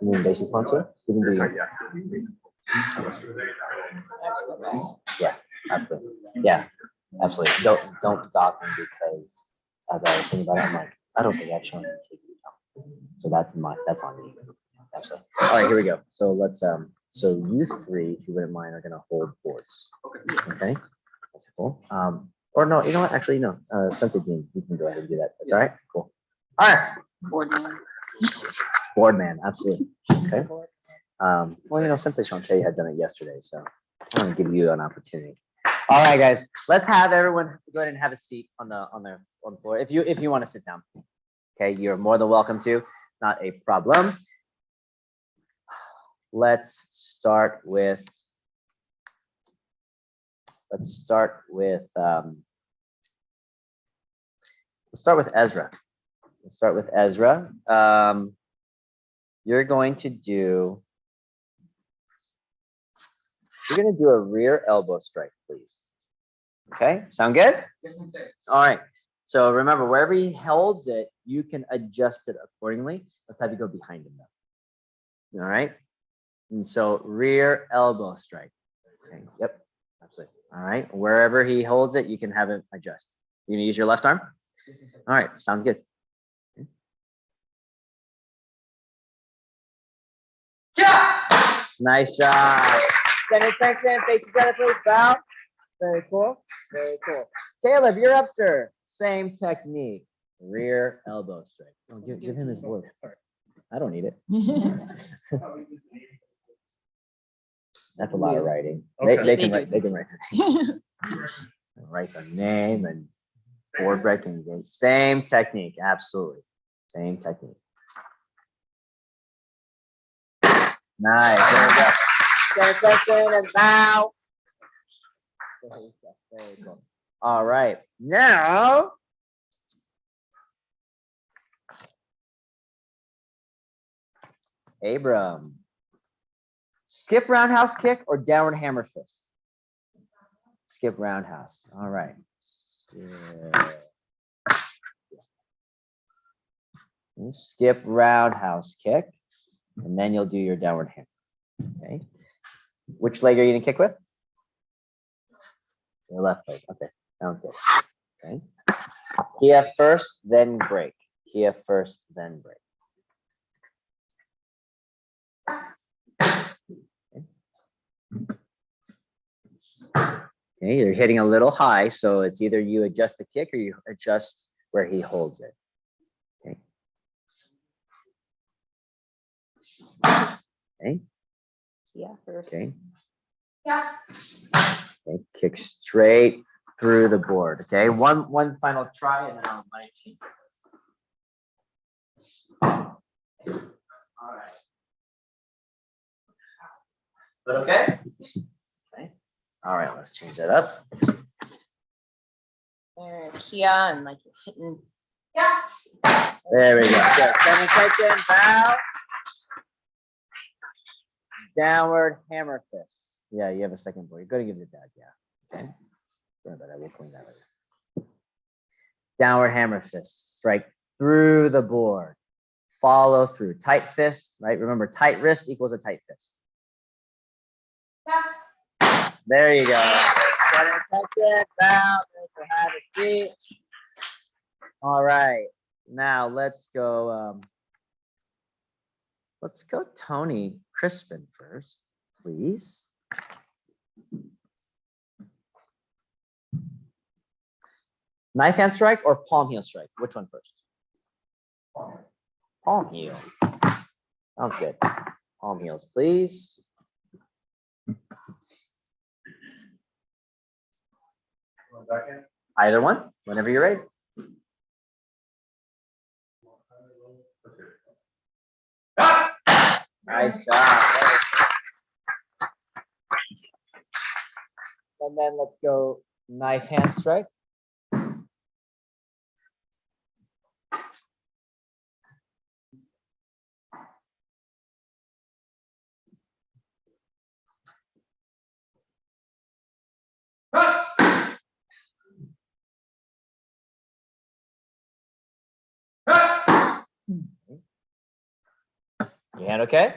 You mean basic one too? You can do yeah, absolutely. Yeah, absolutely. Don't dock them because as I was thinking about it, I'm like, I don't think I've shown you Tegu Ijong. So that's on me. Absolutely. All right, here we go. So let's so you three, if you wouldn't mind, are gonna hold boards. Okay. That's cool. Or no, you know what? Actually, no. Sensei Dean, you can go ahead and do that. That's all right. Cool. All right. Board man. Board man, absolutely. Okay. Well, you know, Sensei Shante had done it yesterday, so I'm gonna give you an opportunity. All right, guys. Let's have everyone go ahead and have a seat on the floor. If you want to sit down, okay, you're more than welcome to. Not a problem. Let's start with Ezra. Let's start with Ezra. You're going to do a rear elbow strike, please. Okay, sound good? Yes, sir. All right. So remember, wherever he holds it, you can adjust it accordingly. Let's have you go behind him though. All right. And so rear elbow strike. Okay. Yep. Absolutely. All right. Wherever he holds it, you can have him adjust. You gonna use your left arm? All right. Sounds good. Yeah. Nice job. Send it, face each other, please. Bow. Very cool. Very cool. Caleb, you're up, sir. Same technique. Rear elbow strike. Oh, give him his board. I don't need it. That's a lot of writing. They can write. They can write. Write the name and board breaking. Same technique. Absolutely. Same technique. Nice. There we go. Stand attention and bow. Very cool. All right. Now, Abram. Skip roundhouse kick or downward hammer fist? Skip roundhouse. All right. Skip roundhouse kick, and then you'll do your downward hammer. Okay. Which leg are you gonna kick with? Your left leg. Okay. Sounds good. Okay. Kia first, then break. Kia first, then break. Okay, you're hitting a little high, so it's either you adjust the kick or you adjust where he holds it. Okay. Okay. Yeah, first. Okay. Yeah. Okay. Kick straight, through the board. Okay, one final try, and then I'll might change. All right. But okay. Okay. All right, let's change that up. There, Kia, and like you're hitting. Yeah. There we go. Good. Stand attention. Bow. Downward hammer fist. Yeah, you have a second board. You're going to give it to dad. Yeah. Okay. Sorry about that. We'll clean that later. Downward hammer fist. Strike through the board. Follow through. Tight fist, right? Remember, tight wrist equals a tight fist. Yeah. There you go. Stand attention. Bow. Have a seat. All right. Now let's go. Let's go Tony Crispin first, please. Knife hand strike or palm heel strike? Which one first? Palm heel. Sounds good. Palm heels, please. Either one, whenever you're ready. Nice job. And then let's go knife hand strike. Your hand okay?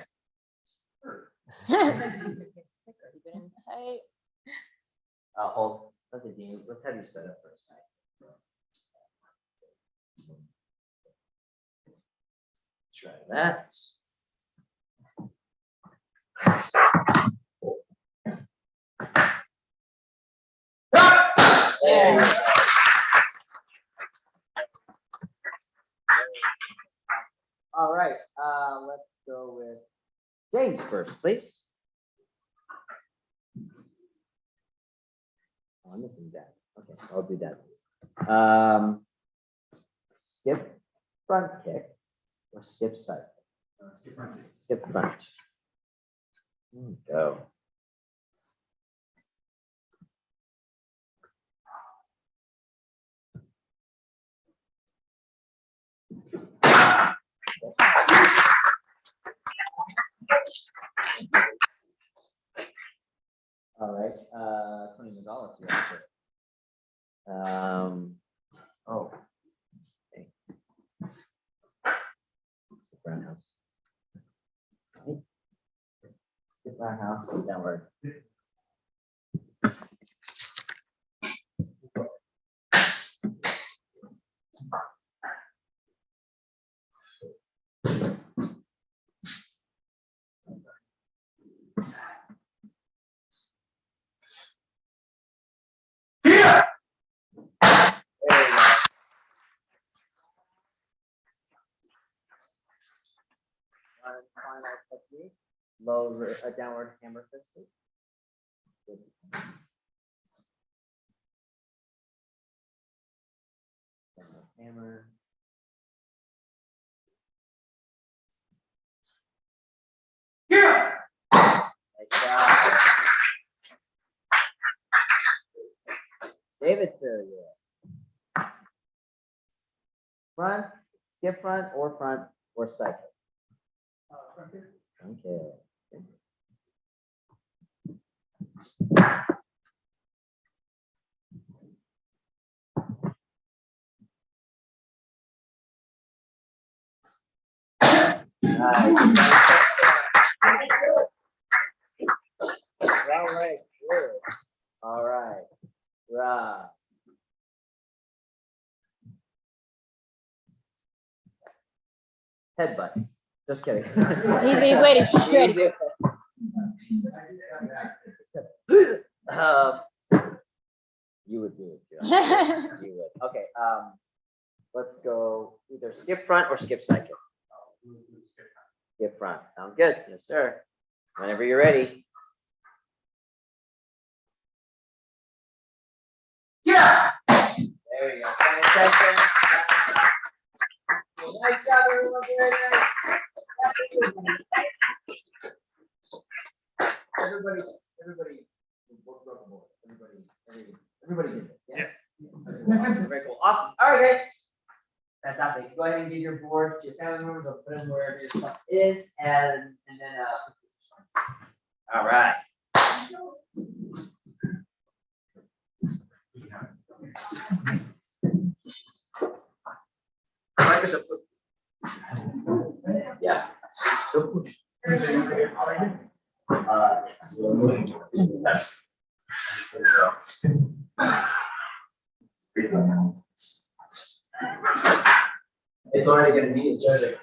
Keep it in tight. Hold. Let's have you set up for a second. Try that. There you go. All right, let's go with James first, please. Oh, I'm missing that. Okay, I'll do that. Skip front kick or skip side? Skip front. There we go. All right, $20 you got it. Oh, okay. Skip brown house. Okay. Skip brown house, go downward. Final technique, low downward hammer fist. Hammer. Yeah. Nice job. David, sir, yeah. Front, skip front or cycle. Okay. Nice. All right, good. All right. Right. Headbutt. Just kidding. He's waiting. He's ready. You would do it, Joe. You would. Okay. Let's go either skip front or skip cycle. Skip front. Sounds good. Yes, sir. Whenever you're ready. Yeah. session. Nice job, everyone. Very nice. Everybody. Everybody did it. Yeah. Very cool. Awesome. All right, guys. Fantastic. Go ahead and get your boards, your family members, or put them wherever your stuff is, and then all right. Yeah. Yes. It's already going to be enjoyable.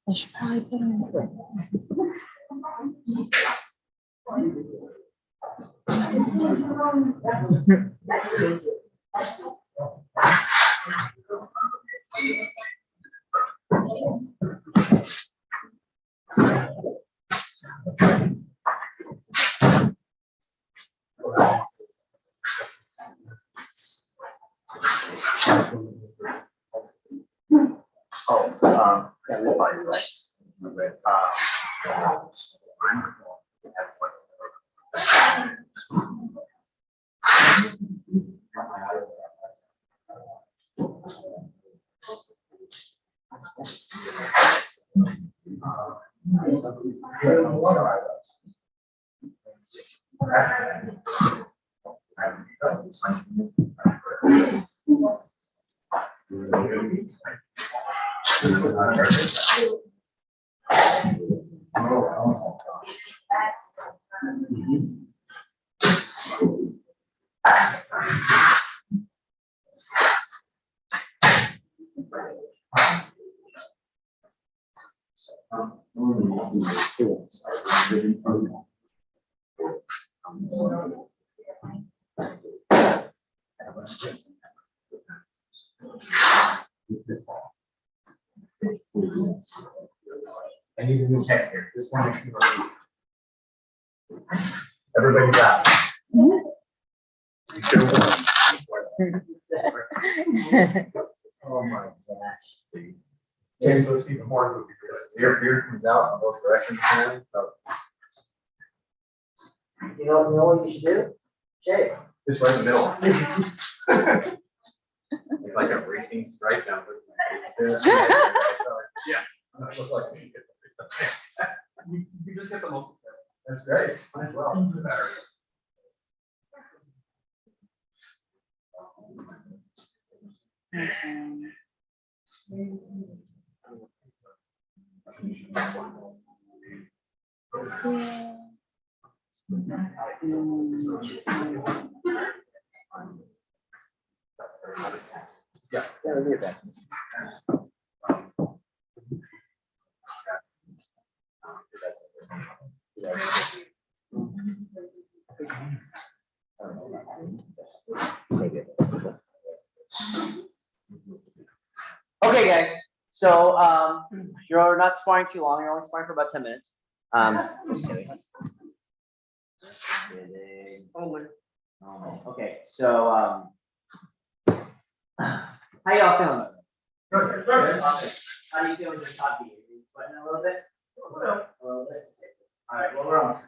I should probably put on this. Yeah, we'll find it, right? I need a new check here. This one. Everybody's out. Oh my gosh. James, let's see the more movie. Ear comes out in both directions. So You know what you should do? Shave. just right in the middle. Like a racing strike down. Yeah. That looks like me. You just hit the most. That's great. Might as well. Better. Yeah. We'll get back. Okay, guys. So you're not sparring too long. You're only sparring for about 10 minutes. Just kidding. Okay, so how y'all feeling? Good. How do you feel with your coffee? Are you sweating a little bit? A little bit. All right, well, we're on.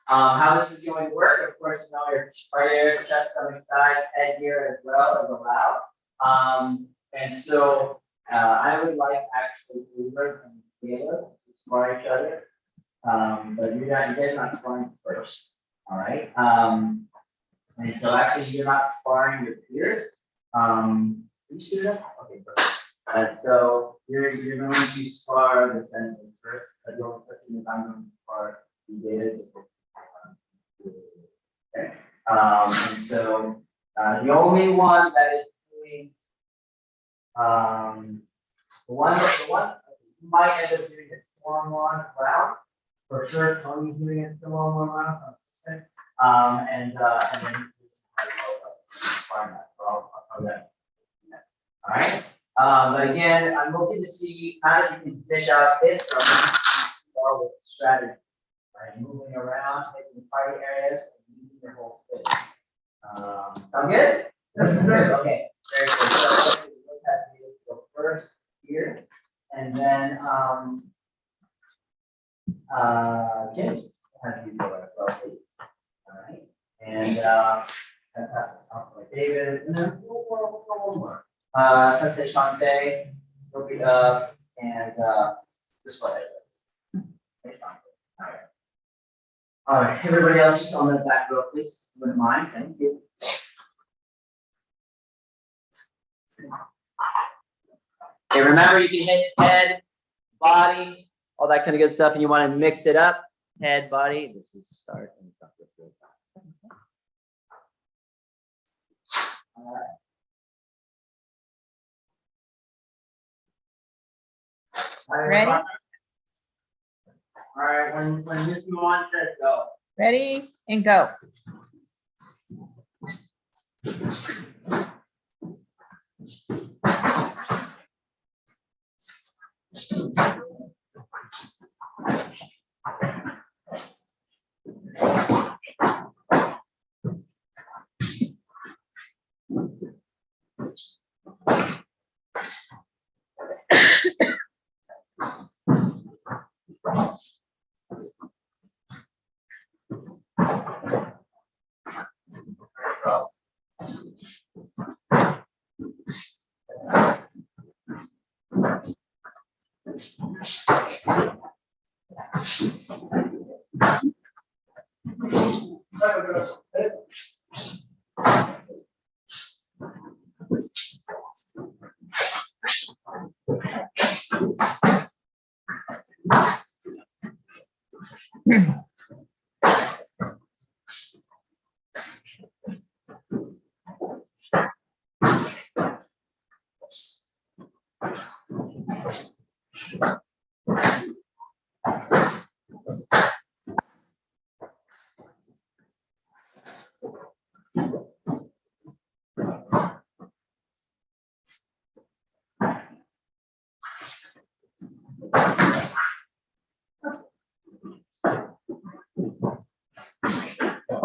How this is going to work, of course, you know, your right ear, chest, stomach, side, head gear as well as allowed. And so I would like actually Uber and Caleb to spar each other. But you guys are not sparring first. All right. And so actually you're not sparring your peers. You see that? Okay, perfect. And so you're going to spar the sentence first. I don't think I'm going to spar the data. Okay. And so the only one that is doing the one you might end up doing it one round for sure. Tony's doing it still one round. And then all right. But again, I'm looking to see how you can fish out hits with strategy. Right, moving around, taking party areas, and using your whole fit. Sound good? Okay, very good. So let's have you go first here, and then Jim, have you go as well, please. All right, and David, and then one more. Sensei Shante, will be up, and this way. All right. All right, everybody else just on the back row, please, if you wouldn't mind, thank you. Okay, remember you can hit head, body, all that kind of good stuff, and you want to mix it up. Head, body, this is start and stuff. All right. Ready? All right, when Miss Yuan says go. Ready and go.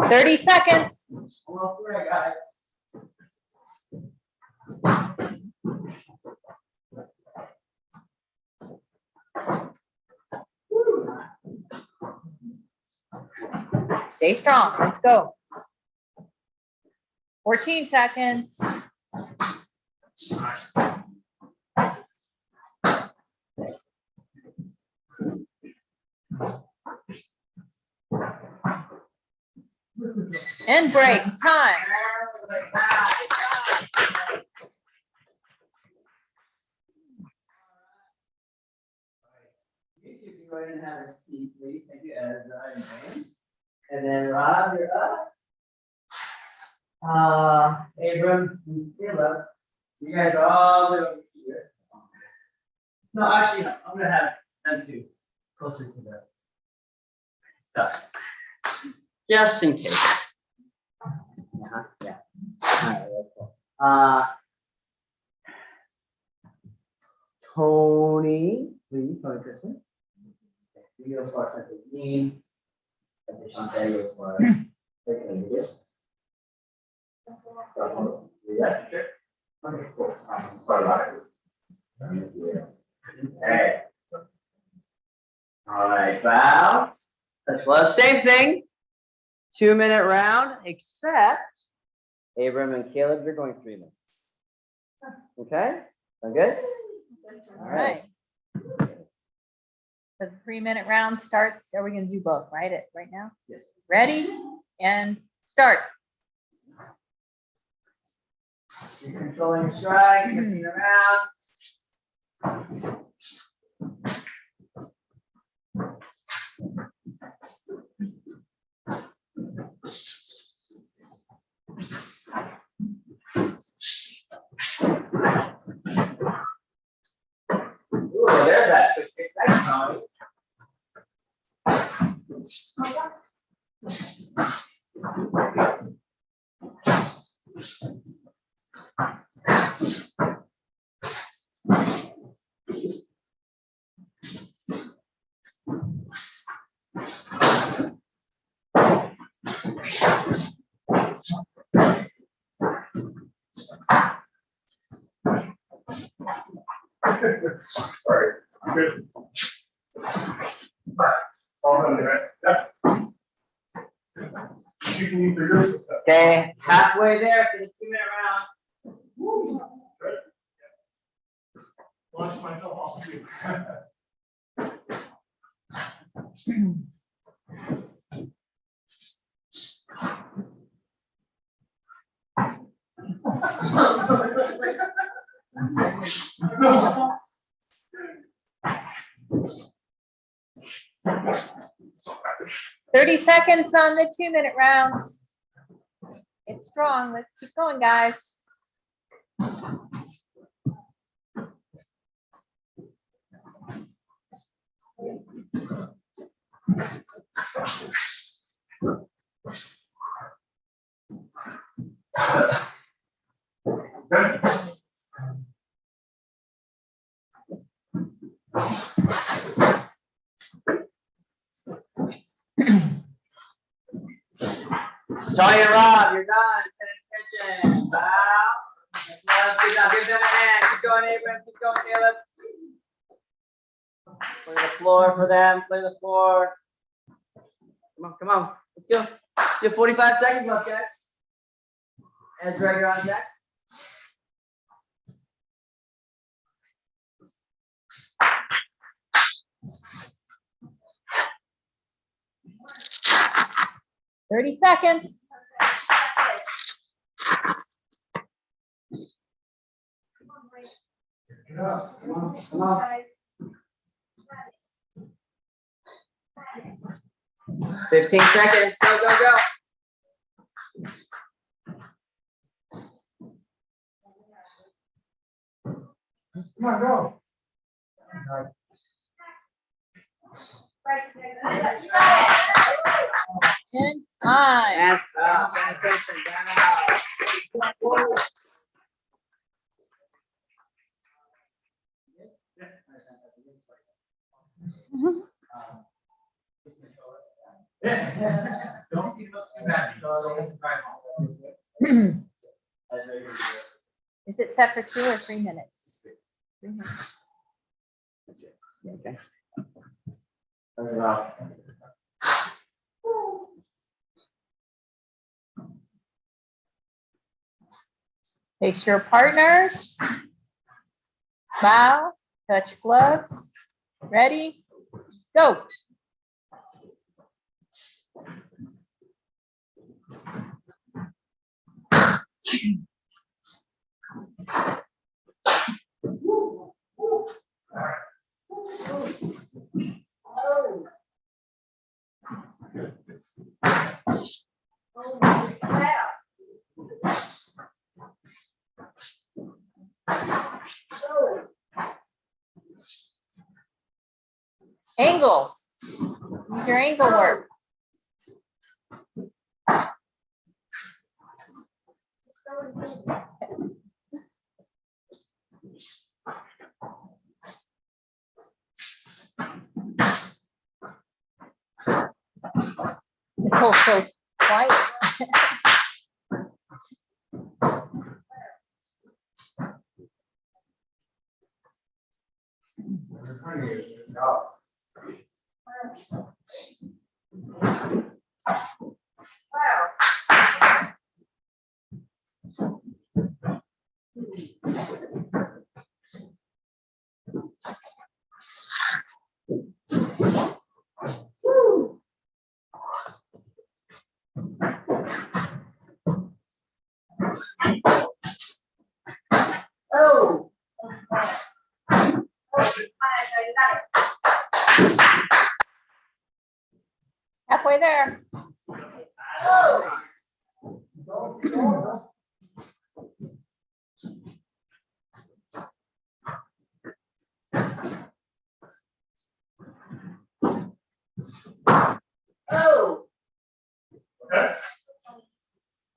Thirty seconds. Well, great, guys. Stay strong. Let's go. 14 seconds. And break time. You two can go ahead and have a seat, please. Thank you, Ezra and James. And then Rob, you're up. Abram and Caleb, you guys are all the way over here. No, actually, no, I'm gonna have them two closer to the stuff. Just in case. Yeah. All right, that's cool. Tony, please, Tony Christian. You go for Central Dean. Shante goes for taking a yeah, sure. Okay, cool. Sorry about it. Okay. All right, bow. Touch love. Same thing. 2-minute round, except Abram and Caleb, you're going 3 minutes. Okay? Sound good? All right. The 3-minute round starts. Are we going to do both right now? Yes. Ready and start. You're controlling your stride, moving around. Ooh, there's that. Nice, Tony. 'Cause Okay, halfway there for the 2-minute round. Launch myself off too. No. 30 seconds on the 2-minute rounds. It's strong. Let's keep going, guys. Good. Tony and Rob, you're done. Pay attention. Bow. Good job. Give them a hand. Keep going, Abram. Keep going, Caleb. Play the floor for them. Play the floor. Come on, come on. Let's go. You have 45 seconds left, guys. Ezra, you're on deck. Thirty seconds. Get up. Come on, come on. 15 seconds. Go, go, go. Come on, go. And time. And stop. Pay attention. Down. Yeah. Don't keep us too bad. Don't drive home. Is it set for 2 or 3 minutes? 3 minutes. Okay. That's about. Face your partners. Bow, touch gloves. Ready, go. Angles. Use your angle work. Nicole's so quiet. Oh. Halfway there. Oh. Okay.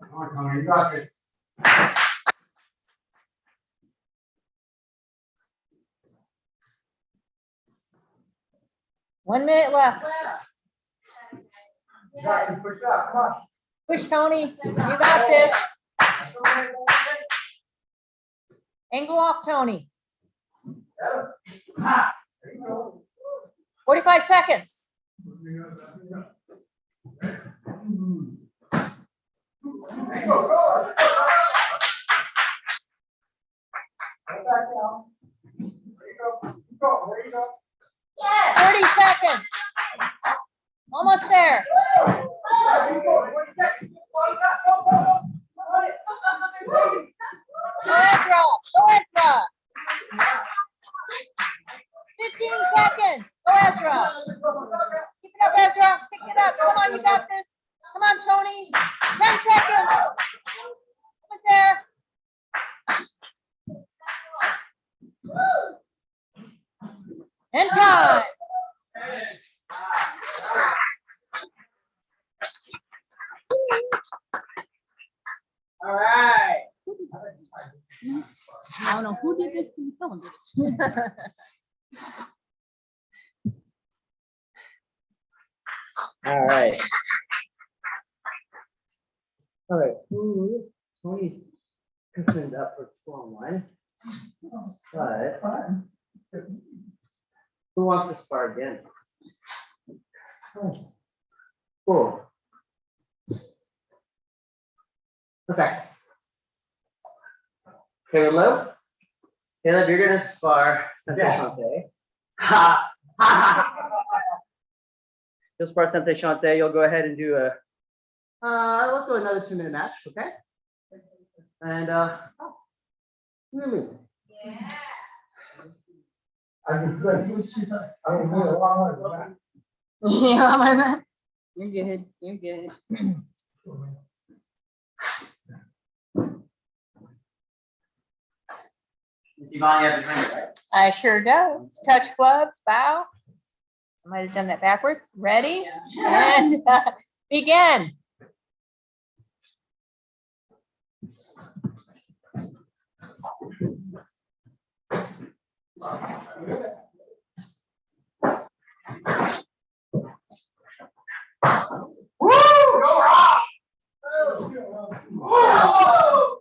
Come on, Connor, you got this. 1 minute left. You got this, push up, come on. Push, Tony. You got this. Angle off, Tony. 45 seconds. Back down. There you go. Keep going. There you go. 30 seconds. Almost there. There you go. 20 seconds. Go Ezra. Go Ezra. 15 seconds. Go Ezra. Keep it up, Ezra. Pick it up. Come on, you got this. Come on, Tony. 10 seconds. Almost there. And time. All right. I don't know who did this to someone did this. All right. All right. Tony concerned up for 2-on-1. But who wants to spar again? Cool. Okay. Caleb, you're gonna spar Sensei Shante. Ha! You'll spar Sensei Shante. You'll go ahead and do a. Let's do another 2-minute match, okay? And really. Yeah. I can play. I can play a long way. Yeah, you're good. You're good. Yvonne, you have the timer, right? I sure do. Touch gloves, bow. I might have done that backward. Ready? And begin. Woo! Go rock! Whoa!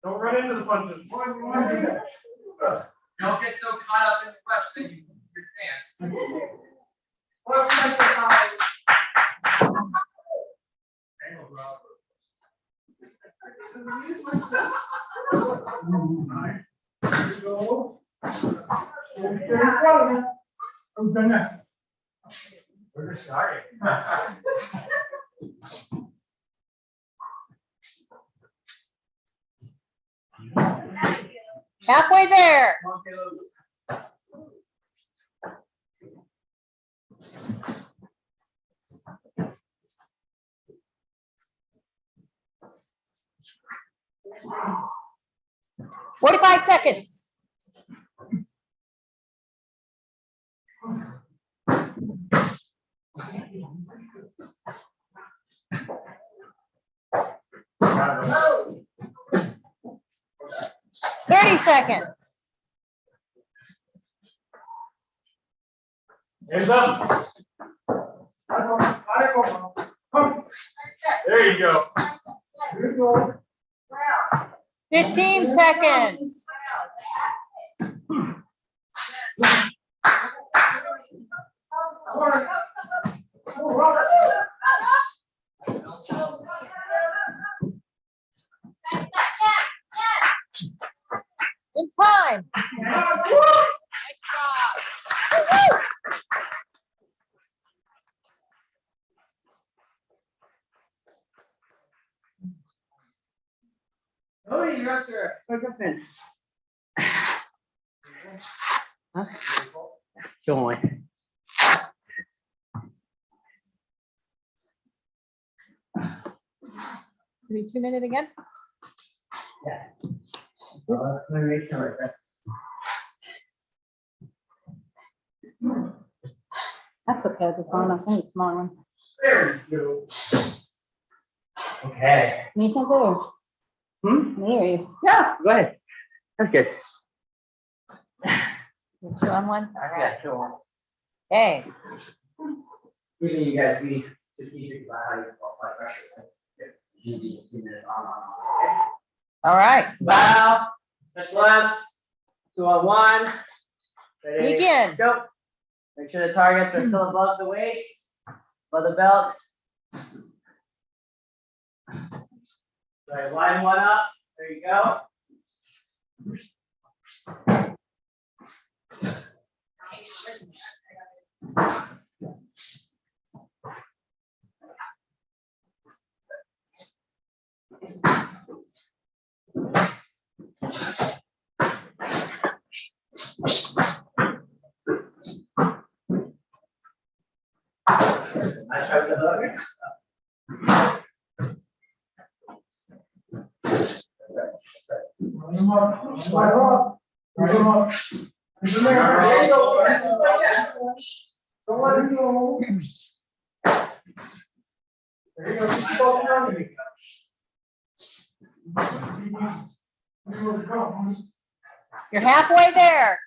Don't run into the punches. Don't get so caught up in the question you your stance. We're just starting. Halfway there. 45 seconds. Oh. 30 seconds. Hands up. There you go. There you go. 15 seconds. In time. Nice job. Woo-hoo. Oh, you're sure. Look up in. Huh? Going. Be 2 minutes again. Yeah. Let me make sure. That's okay, the phone, I think it's small one. There you go. Okay. Me can't hear. Hmm? Me or you? Yeah, go ahead. That's good. You're 2 on 1. Yeah, sure. Hey. Usually you guys be strategic about how you apply pressure. Usually 2 minutes on. All right. Bow, touch gloves, 2 on 1. Ready, Begin. go. Make sure the targets are still above the waist, above the belt. Right, line one up. There you go. I tried the hook. You're halfway there.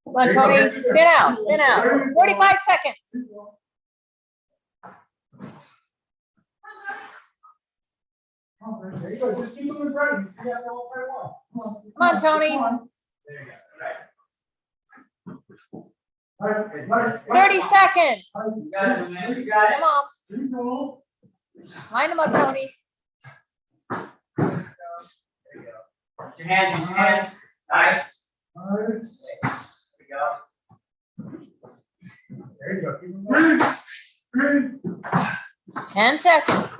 Come on, Tony. Spin out. Spin out. 45 seconds. There you go. Just keep them running. You got the whole time on. Come on, Tony. There you go. Right. 30 seconds. You got it, man. You got it. Come on. There you go. Line them up, Tony. There you go. Your hands. Nice. All right. There we go. There you go. Keep them running. Ready. 10 seconds.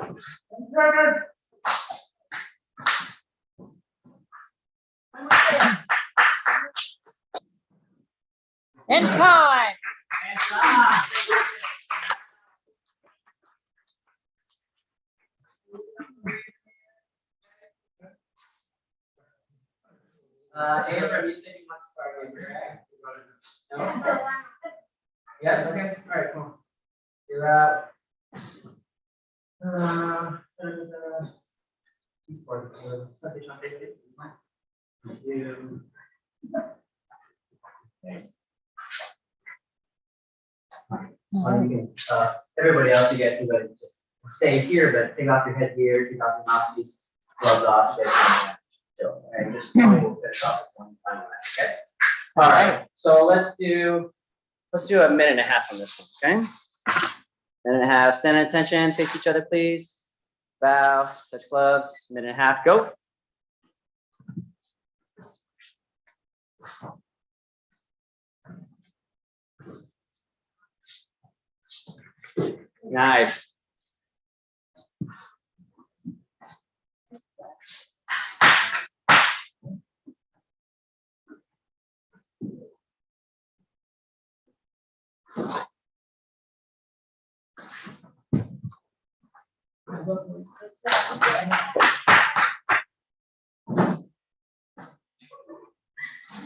In time. Amber, you said you want to start with your egg? No? Yes, okay, all right, cool. You're out. Everybody else, you guys can go ahead and just stay here, but take off your headgear, take off your mouthpiece, gloves off. So, and just tell me we'll finish off at one time, okay? All right, so let's do a minute and a half on this one, okay? Minute and a half, stand at attention, face each other, please. Bow, touch gloves, minute and a half, go. Nice.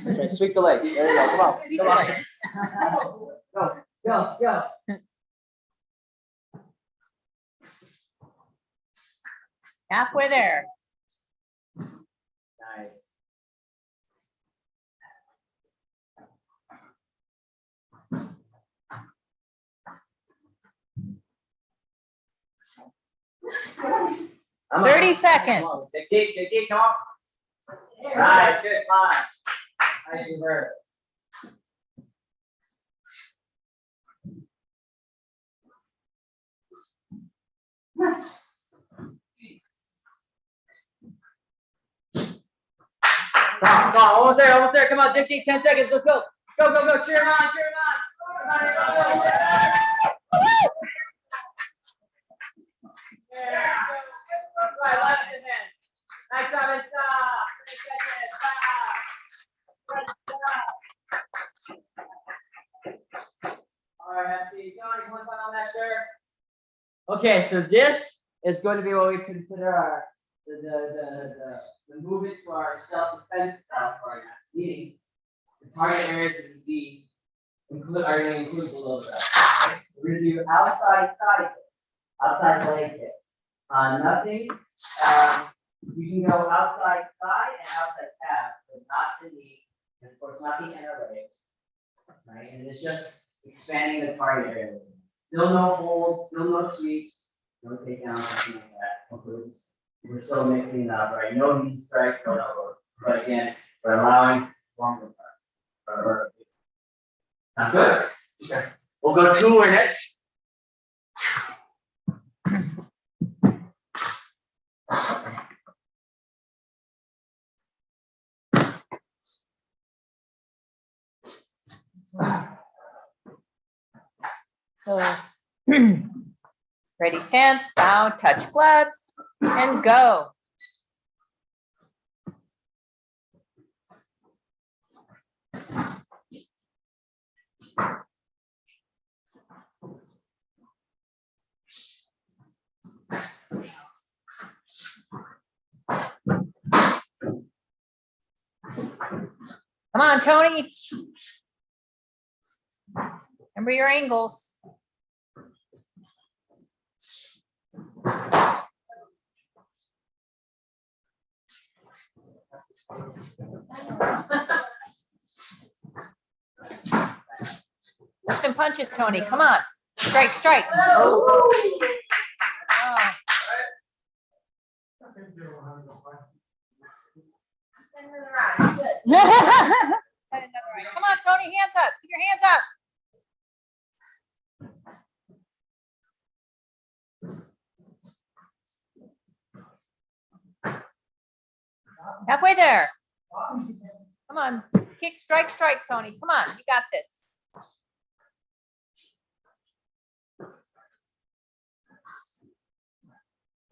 Okay, sweep the leg. There you go. Come on. Come on. Go. Halfway there. Nice. Come on. 30 seconds. Come on. Good gate, come on. Nice, good, come on. Nice reverse. Come on, almost there, come on, dig, 10 seconds, let's go. Go, cheer him on. Come on. Yeah. Right, left hand. Nice job, and stop. 30 seconds, stop. All right, FC, Tony, one time on that, sir. Okay, so this is going to be what we consider our the movement to our self-defense part, meaning the target areas would be are going to include below that. We're going to do outside side kicks, outside leg kicks. Nothing. You can go outside side and outside calf, but not the knee, and of course not the inner legs. Right, and it's just expanding the target area. Still no holds, still no sweeps, no takedowns, nothing like that. We're still mixing it up, right? No knee strikes, no elbows. But again, we're allowing longer parts. Not good? Okay. We'll go 2 minutes. So, ready stance, bow, touch gloves, and go. Come on, Tony. Remember your angles. Some punches, Tony. Come on. Strike. Oh. Come on, Tony, hands up. Keep your hands up. Halfway there. Come on. Kick, strike, Tony. Come on, you got this.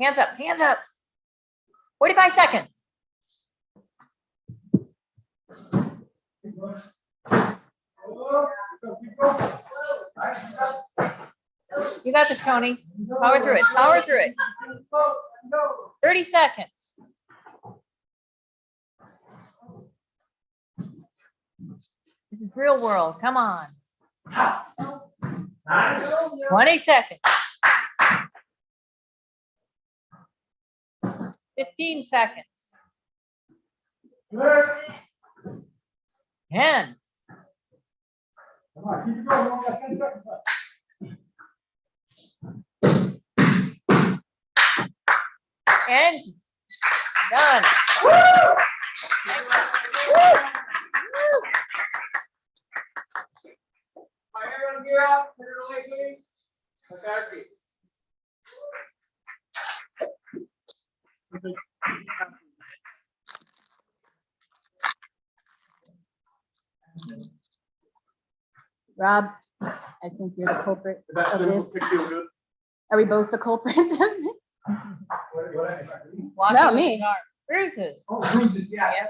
Hands up. 45 seconds. You got this, Tony. Power through it. 30 seconds. This is real world. Come on. 20 seconds. 15 seconds. 10. Come on, keep it going. We only got 10 seconds left. And done. All right, everyone gear up, put it away, please. Okay. Rob, I think you're the culprit That's of the this. feel good. Are we both the culprits of this? Walking No, with me. his arm. Bruises. Oh, bruises, yeah.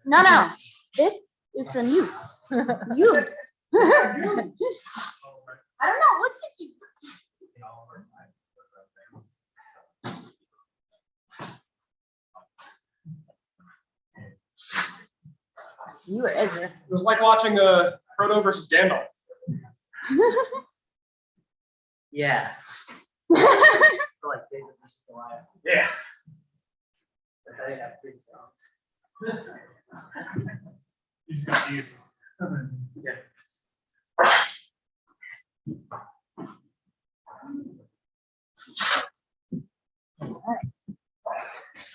No, no, this is from you. You. I don't know, what did you? You were Ezra. It was like watching a Frodo versus Gandalf. Yeah. Like David versus Goliath. Yeah. I didn't have three stones. You just got you. Yeah.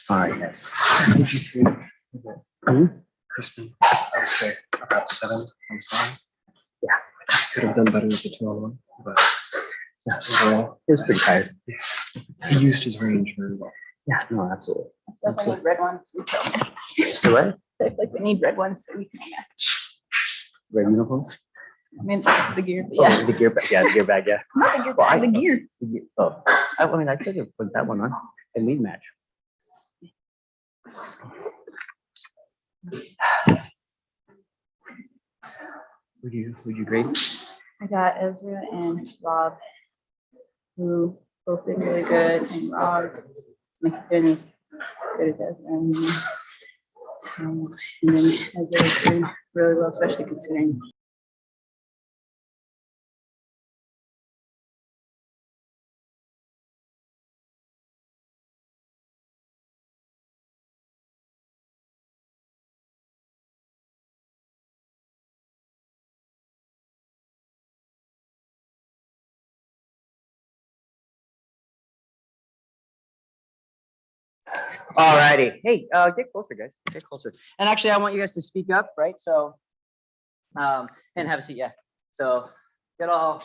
All right, guys. Did you see Kristen? I would say about 7 on 5. Yeah, could have done better with the 2-on-1, but yeah, overall, He was pretty tired. he used his range very well. Yeah, no, absolutely. Definitely need red ones. So what? I feel like we need red ones so we can match. Red uniform? I mean, the gear, but Oh, yeah. the gear bag. Yeah, the gear bag. Yeah. Not the gear, Well, the gear. Oh, I mean, I could have put that one on and lead match. Would you grade? I got Ezra and Rob, who both did really good, and Rob, my goodness, good as Ezra. And then Ezra did really well, especially considering. All righty. Hey, get closer, guys. Get closer. And actually, I want you guys to speak up, right? So, and have a seat. Yeah. So, get all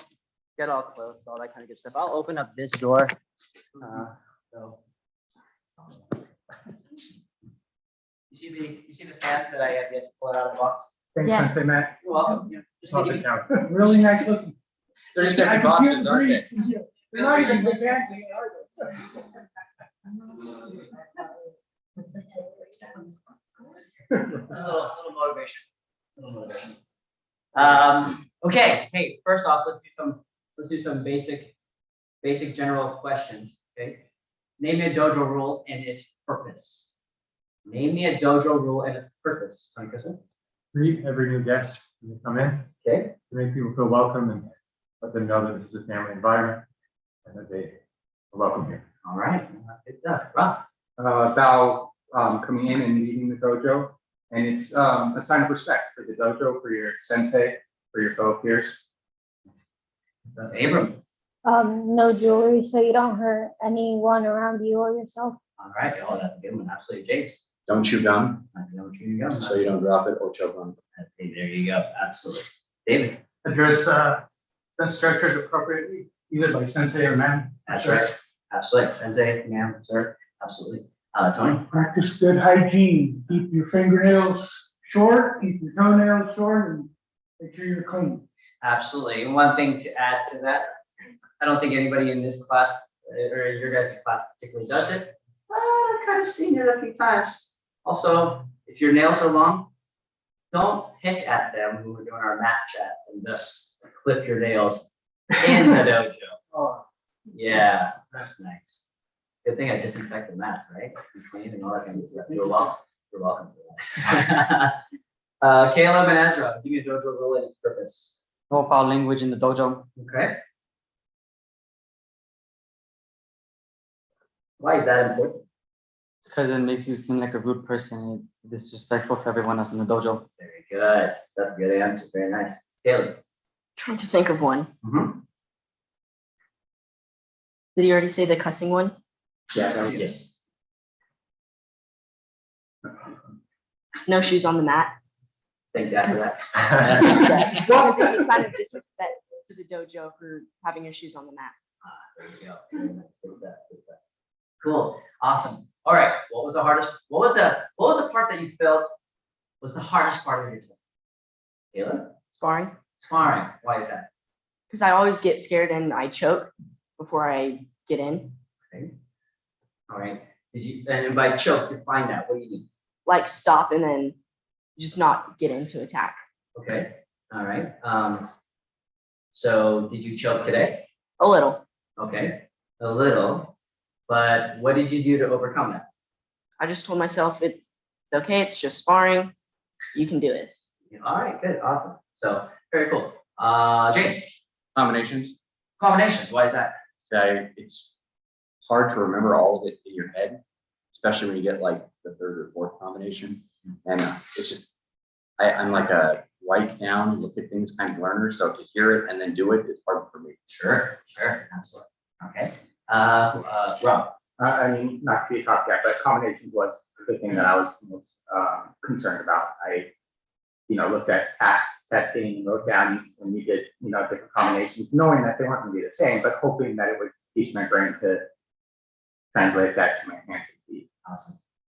close, all that kind of good stuff. I'll open up this door. So, you see the fans that I have yet to pull it out of the box? Thanks, Yes. Sensei Matt. You're welcome. Yeah. Just Love take it it. down. Really nice looking. There's I different can hear boxes, the aren't they? breeze. They're not even advancing, are A little motivation. Okay. Hey, first off, let's do some basic general questions. Okay. Name me a dojo rule and its purpose. Name me a dojo rule and its purpose. Tony Kristen. Greet every new guest when they come in, Okay. to make people feel welcome and let them know that this is a family environment and that they are welcome here. All right. Good stuff. Rob. About coming in and leading the dojo. And it's a sign of respect for the dojo, for your sensei, for your fellow peers. Abram. No jewelry so you don't hurt anyone around you or yourself. All right. Oh, that's a good one. Absolutely. James. Don't chew gum, I know what you go. so you don't drop it or choke on it. Okay, there you go. Absolutely. David. Address fence structures appropriately, either by sensei or man. That's right. Absolutely. Sensei, ma'am, sir. Absolutely. Tony. Practice good hygiene. Keep your fingernails short, keep your toenails short, and make sure you're clean. Absolutely. And one thing to add to that, I don't think anybody in this class or your guys' class particularly does it. I've kind of seen it a few times. Also, if your nails are long, don't pick at them when we're doing our mat chat and just clip your nails in the dojo. Oh, Yeah, that's nice. Good thing I disinfect the mats, right? It's clean and all that kind of stuff. You're welcome. You're welcome for that. Caleb and Ezra, give me a dojo rule and its purpose. No foul language in the dojo Okay. Why is that important? because it makes you seem like a rude person. It's disrespectful to everyone else in the dojo. Very good. That's a good answer. Very nice. Caleb. Trying to think of one. Mhm. Did you already say the cussing one? Yeah, that was Yes. No shoes on the mat. Thank God for that. Because it's a sign of disrespect to the dojo for having your shoes on the mat. There you go. Very nice. Good stuff, good stuff. Cool. Awesome. All right. What was the part that you felt was the hardest part of your test? Kayla? Sparring. Sparring. Why is that? Because I always get scared and I choke before I get in. Okay. All right. And by choke, define that. What do you mean? Like stop and then just not get into attack. Okay. All right. So did you choke today? A little. Okay. A little. But what did you do to overcome that? I just told myself it's okay, it's just sparring. You can do it. All right. Good. Awesome. So very cool. James, Combinations. combinations. Why is that? It's hard to remember all of it in your head, especially when you get like the third or fourth combination. And it's just, I'm like a write down, look at things kind of learner. So to hear it and then do it is hard for me. Sure. Absolutely. Okay. Rob. I mean, not to be a copycat, but combinations was the thing that I was most concerned about. I, looked at past testing, wrote down when you did, different combinations, knowing that they weren't going to be the same, but hoping that it would teach my brain to translate that to my hands and feet.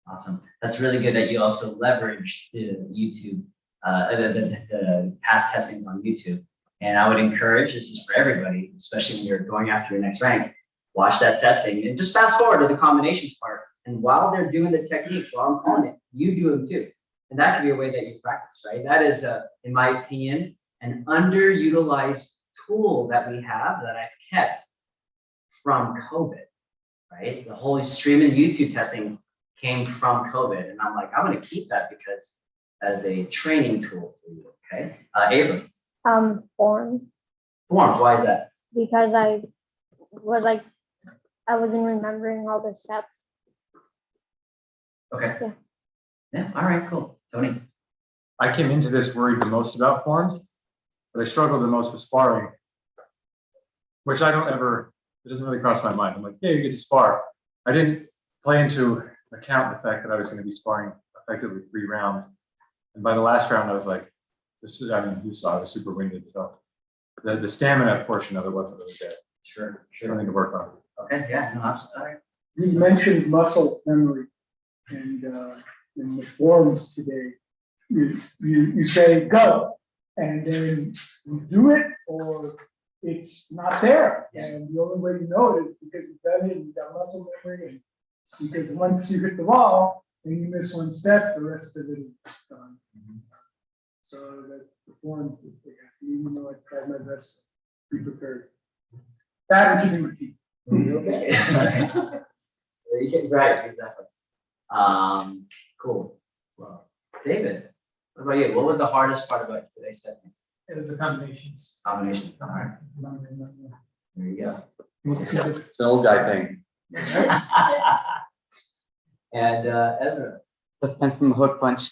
Awesome. That's really good that you also leverage the YouTube, the past testings on YouTube. And I would encourage, this is for everybody, especially when you're going after your next rank, watch that testing and just fast forward to the combinations part. And while they're doing the techniques, while I'm calling it, you do them too. And that could be a way that you practice, right? That is, in my opinion, an underutilized tool that we have that I've kept from COVID, right? The whole streaming YouTube testings came from COVID. And I'm like, I'm going to keep that because that is a training tool for you, okay? Abram. Forms, Forms, why is that? because I wasn't remembering all the steps. Okay. Yeah. Yeah, all right, cool. Tony. I came into this worried the most about forms, but I struggled the most with sparring, which it doesn't really cross my mind. I'm like, yeah, you get to spar. I didn't play into account the fact that I was going to be sparring effectively 3 rounds. And by the last round, I was like, you saw I was super winded. So the stamina portion of it wasn't really there. Sure. Something to work on. Okay, yeah, no, absolutely. All right. You mentioned muscle memory and in the forums today, you say go, and then you do it or it's not there. And the only way you know it is because you've done it and you've got muscle memory, and because once you hit the wall and you miss one step, the rest of it is done. So that's the form. Even though I tried my best to be prepared. That and keeping my feet. Okay. You get right, exactly. Cool. Well, David, what about you? What was the hardest part about today's testing? It was a combinations. Combination. All right. There you go. It's the old guy thing. And Ezra. Defense from a hook punch.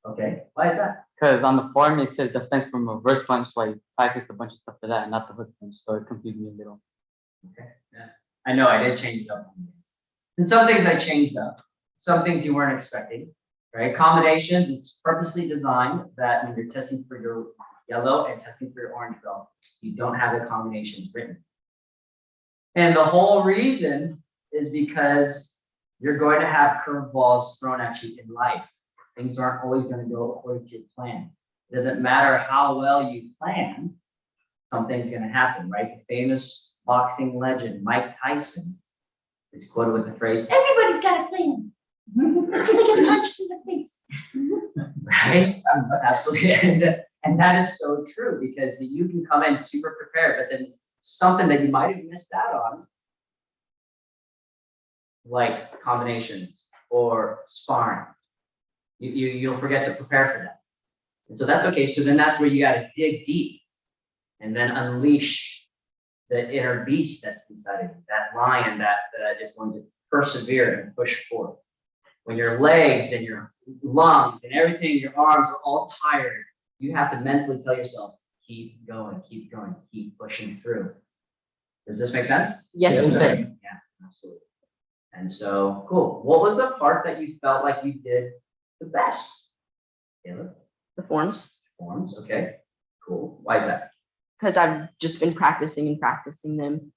Okay. Why is that? Because on the form it says defense from a reverse punch, so I practice a bunch of stuff for that, not the hook punch. So it confused me a little. Okay. Yeah. I know I did change it up. And some things I changed up. Some things you weren't expecting. Right? Combinations, it's purposely designed that when you're testing for your yellow and testing for your orange belt, you don't have the combinations written. And the whole reason is because you're going to have curveballs thrown at you in life. Things aren't always going to go according to your plan. It doesn't matter how well you plan, something's going to happen, right? The famous boxing legend, Mike Tyson, is quoted with the phrase, "Everybody's got a plan. Until they get punched in the face." Right? Absolutely. And that is so true because you can come in super prepared, but then something that you might have missed out on, like combinations or sparring, you'll forget to prepare for that. And so that's okay. So then that's where you got to dig deep and then unleash the inner beast that's inside of you, that lion that is going to persevere and push forward. When your legs and your lungs and everything, your arms are all tired, you have to mentally tell yourself, keep going, keep pushing through. Does this make sense? Yes, Yeah, sir. yeah, absolutely. And so, cool. What was the part that you felt like you did the best? Taylor? The forms, Forms, okay, cool. Why is that? because I've just been practicing and practicing them.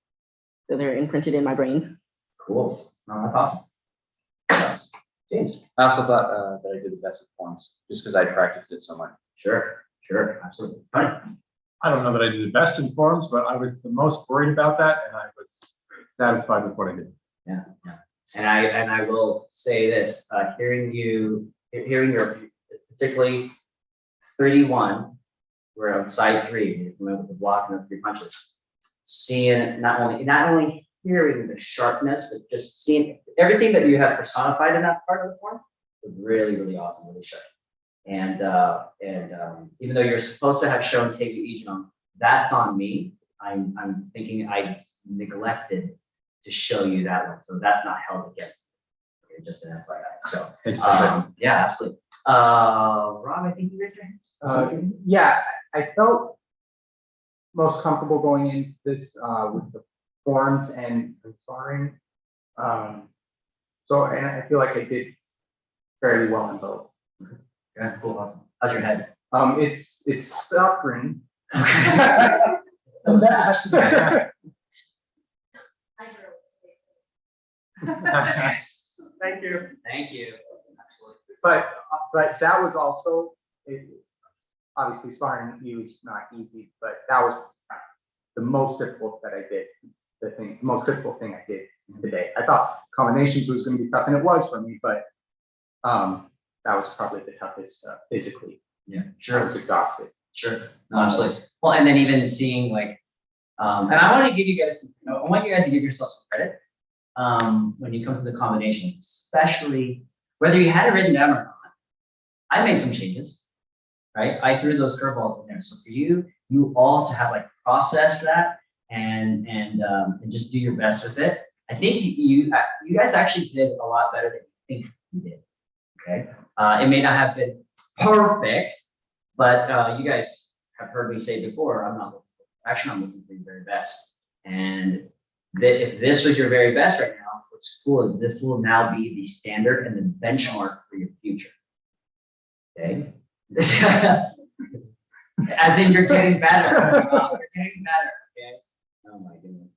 So they're imprinted in my brain. Cool. No, that's awesome. What else? James? I also thought that I did the best with forms, just because I practiced it so much. Sure, absolutely. Tony? I don't know that I did the best in forms, but I was the most worried about that, and I was satisfied with what I did. Yeah. And I will say this, hearing your, particularly 31, we're on side 3, you went with the block and the 3 punches. Seeing not only hearing the sharpness, but just seeing everything that you have personified in that part of the form was really, really awesome, really sharp. And even though you're supposed to have shown Tegu Ichinon, that's on me. I'm thinking I neglected to show you that one, so that's not held against. Okay, just an FYI. So yeah, absolutely. Rob, I think you raised your hand. Yeah, I felt most comfortable going into this with the forms and sparring. So, and I feel like I did fairly well in both. Yeah, cool, awesome. How's your head? It's suffering. So that. Thank you. Thank you. But that was also, obviously sparring you is not easy, but that was the most difficult that I did. The most difficult thing I did today. I thought combinations was going to be tough, and it was for me, but that was probably the toughest physically. Yeah, I sure. was exhausted. Sure. No, absolutely. Well, and then even seeing like, and I want to give you guys, I want you guys to give yourself some credit when it comes to the combinations, especially whether you had it written down or not. I made some changes, right? I threw those curveballs in there. So for you all to have like process that and just do your best with it. I think you guys actually did a lot better than you think you did. Okay. It may not have been perfect, but you guys have heard me say before, I'm looking for your very best. And if this was your very best right now, what's cool is this will now be the standard and the benchmark for your future. Okay. As in you're getting better. You're getting better. Okay. Oh my goodness.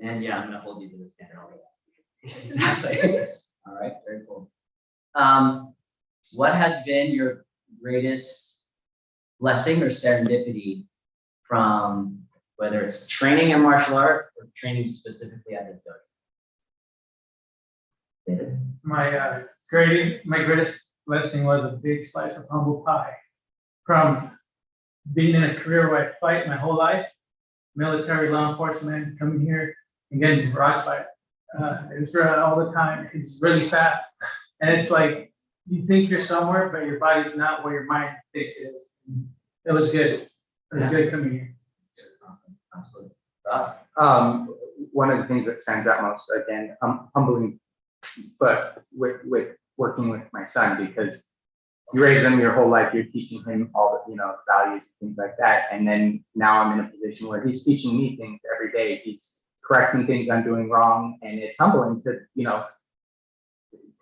And yeah, I'm gonna hold you to the standard already. Exactly. All right, very cool. What has been your greatest blessing or serendipity from whether it's training in martial arts or training specifically at the dojo? David? My greatest blessing was a big slice of humble pie. From being in a career where I fight my whole life, military, law enforcement, coming here and getting rock fight. It's all the time. It's really fast. And it's like, you think you're somewhere, but your body's not where your mind thinks it is. It was good. It was good coming here. Absolutely. One of the things that stands out most, again, humbling, but with working with my son, because you raise him your whole life, you're teaching him all the, values, things like that. And then now I'm in a position where he's teaching me things every day. He's correcting things I'm doing wrong. And it's humbling to,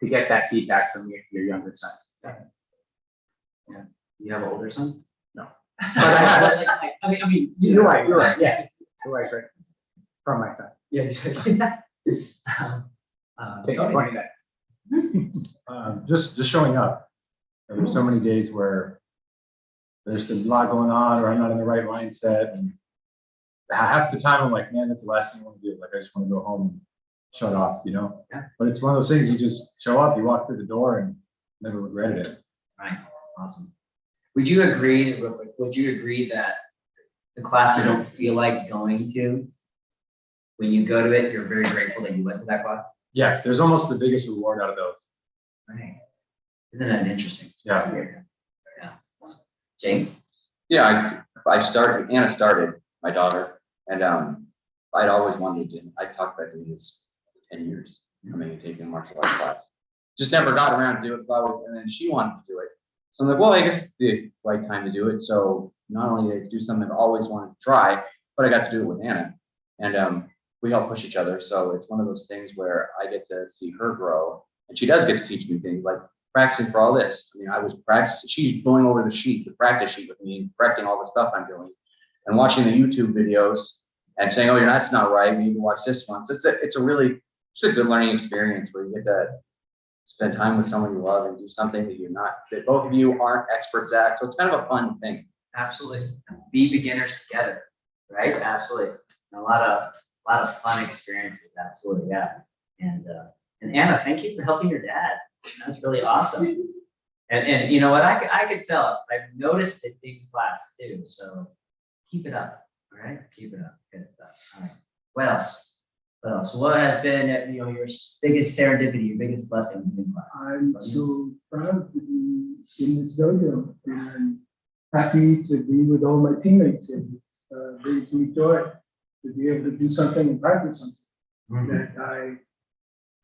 to get that feedback from your younger son. Yeah. You have an older son? No. But I mean, You're right. Yeah. You're right. From my son. Yeah. Thanks for pointing that. Just showing up. There's so many days where there's a lot going on, or I'm not in the right mindset, and half the time I'm like, man, that's the last thing I want to do. Like, I just want to go home and shut off, Yeah. But it's one of those things, you just show up, you walk through the door, and never regretted it. Right. Awesome. Would you agree that the class you don't feel like going to, when you go to it, you're very grateful that you went to that class? Yeah, there's almost the biggest reward out of those. Right. Isn't that interesting? Yeah. Yeah. James? Yeah, Anna started, my daughter, and I'd always wanted to, I talked about doing this for 10 years, coming and taking a martial arts class. Just never got around to do it, and then she wanted to do it. So I'm like, well, I guess it's the right time to do it. So not only did I do something I've always wanted to try, but I got to do it with Anna. And we help push each other. So it's one of those things where I get to see her grow, and she does get to teach me things like practicing for all this. I mean, I was practicing, she's going over the sheet, the practice sheet with me, correcting all the stuff I'm doing, and watching the YouTube videos and saying, oh, that's not right. We need to watch this one. So it's a good learning experience where you get to spend time with someone you love and do something that both of you aren't experts at. So it's kind of a fun thing. Absolutely. Be beginners together, right? Absolutely. And a lot of fun experiences. Absolutely. Yeah. And Anna, thank you for helping your dad. That's really awesome. And you know what? I could tell. I've noticed it in class too. So keep it up. All right. Keep it up. Good stuff. All right. What else? What else? What has been, your biggest serendipity, your biggest blessing in class? I'm so proud to be in this dojo and happy to be with all my teammates. And it's brings me joy to be able to do something and practice something that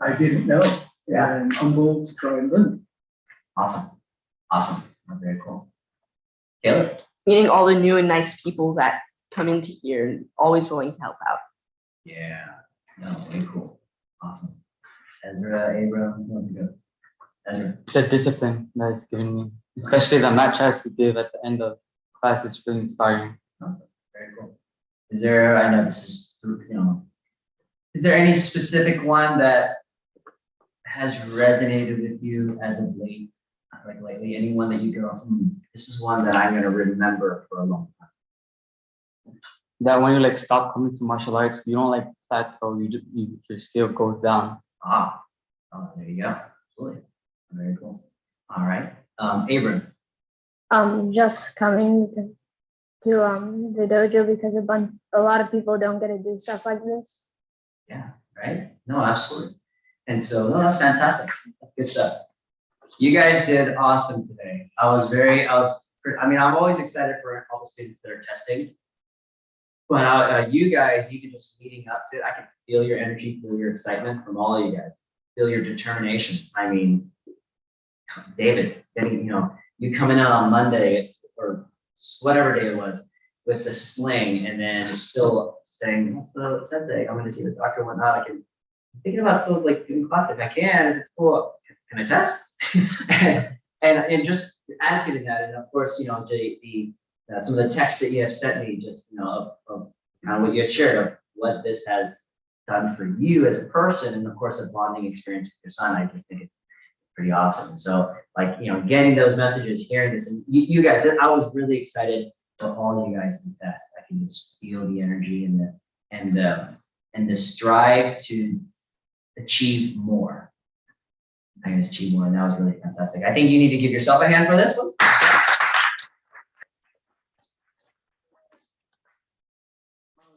I didn't know. Yeah. And humble to try and learn. Awesome. Awesome. That's very cool. Caleb? Meeting all the new and nice people that come into here and always willing to help out. Yeah. No, very cool. Awesome. Ezra, Abram, who wants to go? Ezra. The discipline that it's given me, especially the match I have to give at the end of class, it's really inspiring. Awesome. Very cool. Is there, I know this is, is there any specific one that has resonated with you as of late? Like lately, anyone that you go, this is one that I'm going to remember for a long time. That when you stop coming to martial arts, you don't plateau, your skill goes down. Oh, there you go. Absolutely. Very cool. All right. Abram. Just coming to the dojo because a lot of people don't get to do stuff like this. Yeah, right? No, absolutely. And so, no, that's fantastic. That's good stuff. You guys did awesome today. I'm always excited for all the students that are testing. But you guys, even just leading up to it, I can feel your energy, feel your excitement from all of you guys, feel your determination. I mean, David, you coming out on Monday or whatever day it was with the sling and then still saying, Sensei, I'm going to see the doctor and whatnot. I'm thinking about still doing class if I can. It's cool. Can I test? and just the attitude in that, and of course, some of the text that you have sent me, just of kind of what you have shared of what this has done for you as a person, and of course, a bonding experience with your son. I just think it's pretty awesome. So, getting those messages, hearing this, and you guys, I was really excited for all you guys to test. I can just feel the energy and the strive to achieve more. I can achieve more, and that was really fantastic. I think you need to give yourself a hand for this one.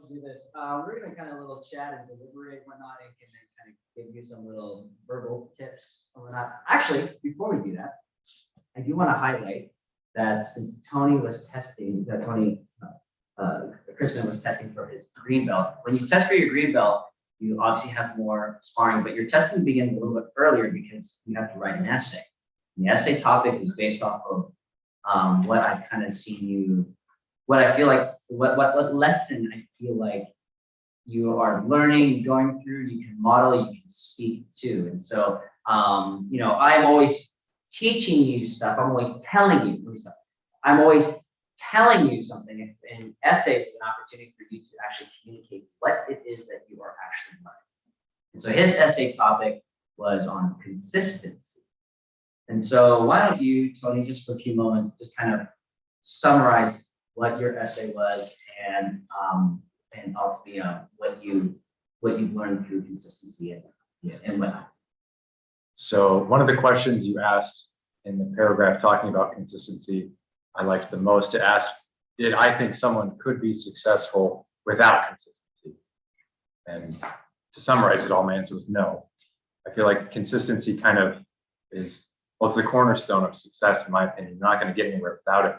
Do this. We're gonna kind of little chat and deliberate whatnot, and then kind of give you some little verbal tips and whatnot. Actually, before we do that, I do want to highlight that since Tony was testing, Crispin was testing for his green belt. When you test for your green belt, you obviously have more sparring, but your testing begins a little bit earlier because you have to write an essay. The essay topic is based off of what I've kind of seen you, what I feel like, what lesson I feel like you are learning, going through, you can model, you can speak to. And so, I'm always teaching you stuff. I'm always telling you stuff. I'm always telling you something, and essays is an opportunity for you to actually communicate what it is that you are actually learning. And so his essay topic was on consistency. And so why don't you, Tony, just for a few moments, just kind of summarize what your essay was and ultimately what you've learned through consistency and whatnot. So one of the questions you asked in the paragraph talking about consistency, I liked the most to ask, did I think someone could be successful without consistency? And to summarize it all, my answer was no. I feel like consistency kind of is, well, it's the cornerstone of success, in my opinion. You're not going to get anywhere without it.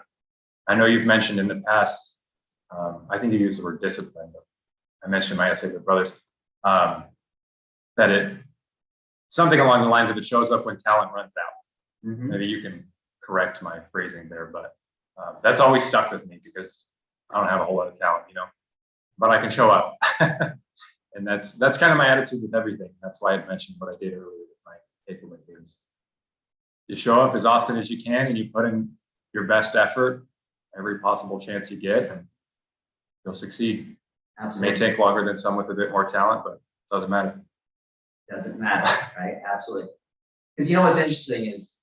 I know you've mentioned in the past, I think you used the word discipline, but I mentioned in my essay with brothers, that something along the lines of it shows up when talent runs out. Mm-hmm. Maybe you can correct my phrasing there, but that's always stuck with me because I don't have a whole lot of talent, but I can show up. And that's kind of my attitude with everything. That's why I mentioned what I did earlier with my takeaway is you show up as often as you can and you put in your best effort, every possible chance you get, and you'll succeed. It may take longer than some with a bit more talent, but it doesn't matter. Doesn't matter, right? Absolutely. Because you know what's interesting is,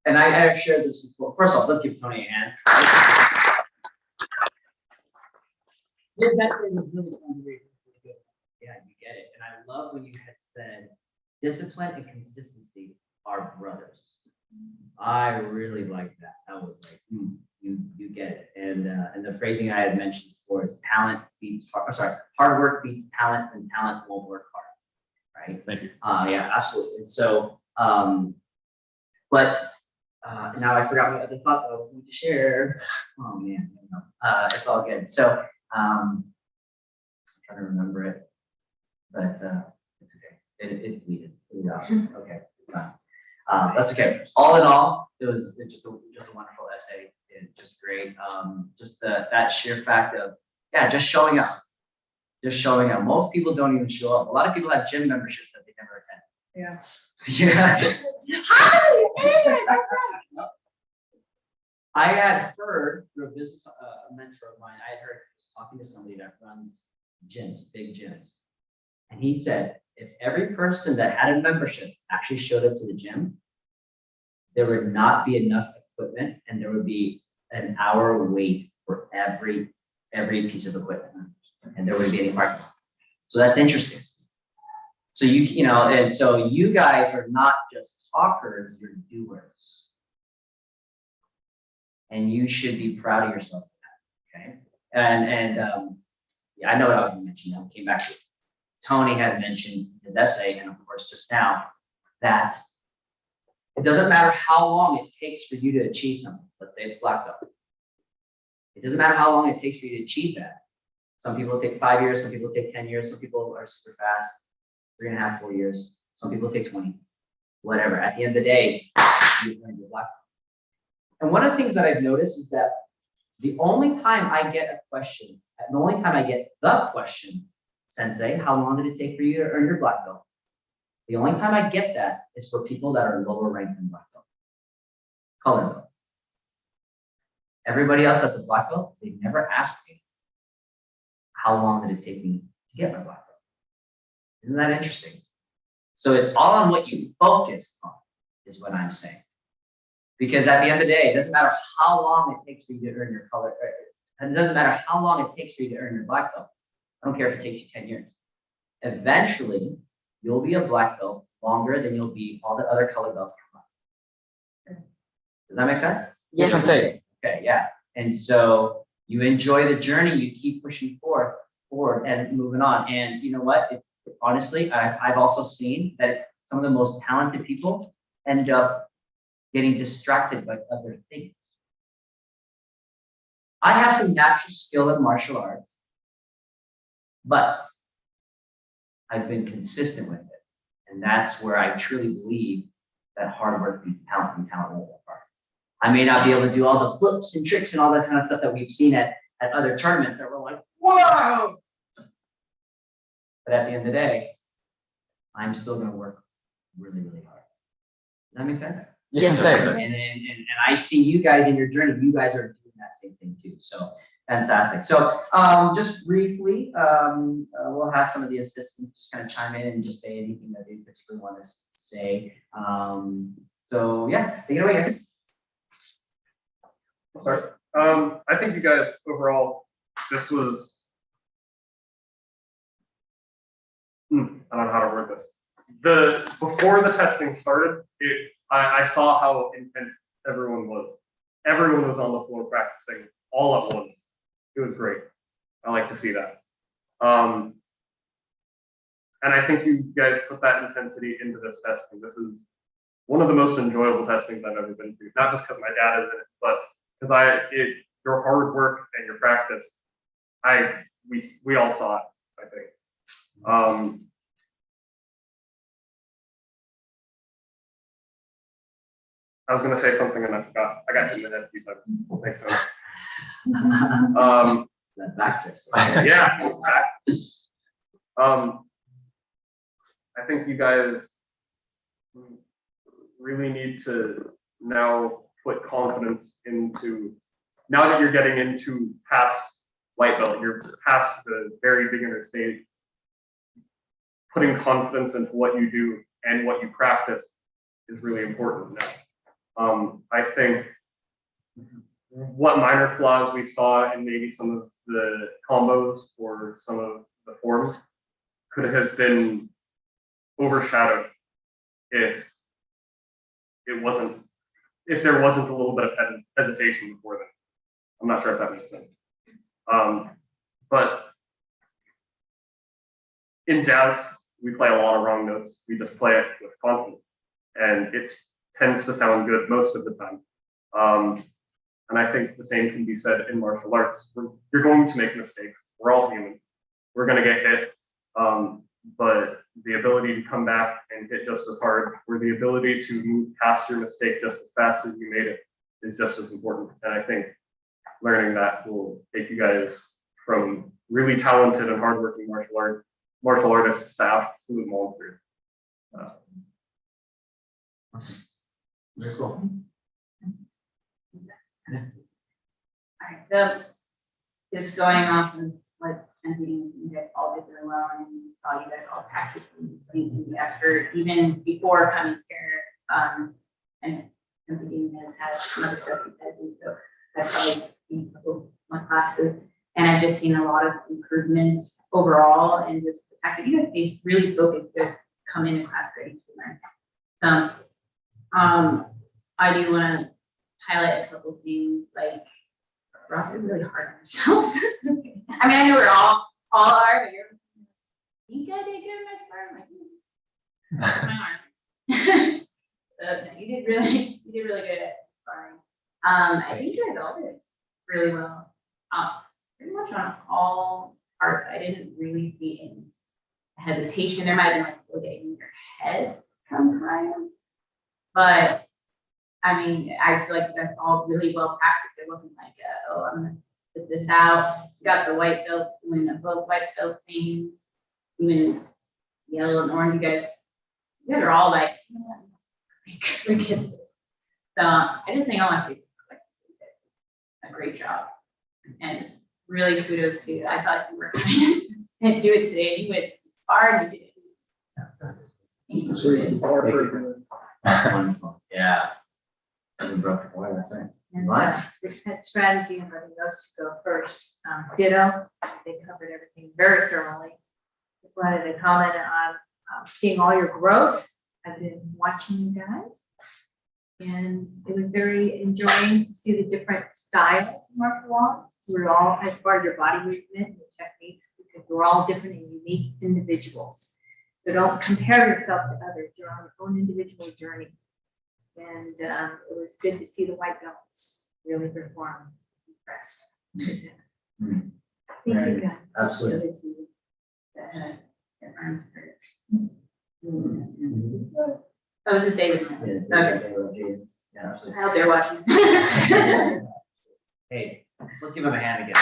and I've shared this before. First off, let's give Tony a hand. Yeah, that thing was really fun to read. Really good. Yeah, you get it. And I love when you had said discipline and consistency are brothers. I really like that. I was like, you get it. And the phrasing I had mentioned before is talent beats hard work beats talent, and talent won't work hard. Right? Thank you. Yeah, absolutely. And so, but now I forgot what other thought I was going to share. Oh man, it's all good. So, I'm trying to remember it, but it's okay. It bleeded. Okay, that's okay. All in all, it was just a wonderful essay. Just great. Just that sheer fact of just showing up. Just showing up. Most people don't even show up. A lot of people have gym memberships that they never attend. Yeah. I had heard through a business mentor of mine, I had heard talking to somebody that runs gyms, big gyms. And he said, if every person that had a membership actually showed up to the gym, there would not be enough equipment and there would be an hour wait for every piece of equipment. And there wouldn't be any parking. So that's interesting. So you know, and so you guys are not just talkers, you're doers. And you should be proud of yourself for that. Okay. And yeah, I know what I was going to mention. I came back to Tony had mentioned his essay, and of course, just now, that it doesn't matter how long it takes for you to achieve something. Let's say it's black belt. It doesn't matter how long it takes for you to achieve that. Some people take 5 years, some people take 10 years, some people are super fast, 3.5, 4 years. Some people take 20, whatever. At the end of the day, you're going to be black belt. And one of the things that I've noticed is that the only time I get a question, the only time I get the question, Sensei, how long did it take for you to earn your black belt? The only time I get that is for people that are lower ranked than black belt, color belts. Everybody else that's a black belt, they never asked me, how long did it take me to get my black belt? Isn't that interesting? So it's all on what you focus on, is what I'm saying. Because at the end of the day, it doesn't matter how long it takes for you to earn your color. It doesn't matter how long it takes for you to earn your black belt. I don't care if it takes you 10 years. Eventually, you'll be a black belt longer than you'll be all the other color belts come up. Does that make sense? Yes. Okay, yeah. And so you enjoy the journey, you keep pushing forward and moving on. And you know what? Honestly, I've also seen that it's some of the most talented people end up getting distracted by other things. I have some natural skill in martial arts, but I've been consistent with it. And that's where I truly believe that hard work beats talent, and talent won't work hard. I may not be able to do all the flips and tricks and all that kind of stuff that we've seen at other tournaments that we're like, whoa! But at the end of the day, I'm still going to work really, really hard. Does that make sense? Yes. And I see you guys in your journey. You guys are doing that same thing too. So fantastic. So just briefly, we'll have some of the assistants just kind of chime in and just say anything that they particularly want to say. So yeah, take it away, guys. Sorry. I think you guys overall, this was. I don't know how to word this. Before the testing started, I saw how intense everyone was. Everyone was on the floor practicing all at once. It was great. I like to see that. And I think you guys put that intensity into this testing. This is one of the most enjoyable testings I've ever been to. Not just because my dad is in it, but because your hard work and your practice, we all saw it, I think. I was going to say something and I forgot. I got hit in the head a few times. Thanks, man. That back twist. Yeah. I think you guys really need to now put confidence into, now that you're getting into past white belt, you're past the very beginner stage, putting confidence into what you do and what you practice is really important now. I think what minor flaws we saw in maybe some of the combos or some of the forms could have been overshadowed if there wasn't a little bit of hesitation before then. I'm not sure if that makes sense. But in jazz, we play a lot of wrong notes. We just play it with confidence, and it tends to sound good most of the time. And I think the same can be said in martial arts. You're going to make mistakes. We're all human. We're going to get hit. But the ability to come back and hit just as hard, or the ability to move past your mistake just as fast as you made it, is just as important. And I think learning that will take you guys from really talented and hardworking martial artists to absolute monsters. Very cool. Alright, so just going off of what you guys all did really well, and you saw you guys all practicing the effort even before coming here, and competing has had some other stuff you guys do, so that's probably been a couple of my classes, and I've just seen a lot of improvement overall, and just the fact that you guys stay really focused to come in class ready to learn. So I do want to highlight a couple things, like Rock is really hard on yourself. I mean, I know we're all are, but you gotta be good at my sparring. My arm. So you did really good at sparring. I think you guys all did really well. Pretty much on all parts. I didn't really see any hesitation. There might have been like getting your head sometimes, but I mean, I feel like you guys all really well practiced. It wasn't like, oh, I'm gonna put this out. You got the white belt, doing both white belt things, even yellow and orange. You guys are all like, we get this. So I just think I want to say a great job, and really kudos to you. I thought you were going to do it today. You went far and you did it. Yeah. And that strategy and letting those two go first. Ditto, they covered everything very thoroughly. Just wanted to comment on seeing all your growth. I've been watching you guys, and it was very enjoying to see the different styles of martial arts. We're all, as far as your body movement and techniques, because we're all different and unique individuals. So don't compare yourself to others. You're on your own individual journey. And it was good to see the white belts really perform. Impressed. Thank you guys. Absolutely. Oh, this is David. Okay. I hope they're watching. Hey, let's give him a hand again.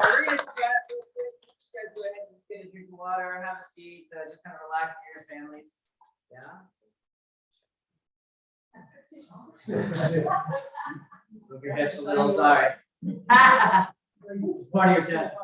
We're gonna chat real quick. You guys go ahead and get a drink of water, have a seat, just kind of relax near your families. Yeah. Move your hips a little, sorry. Part of your chest.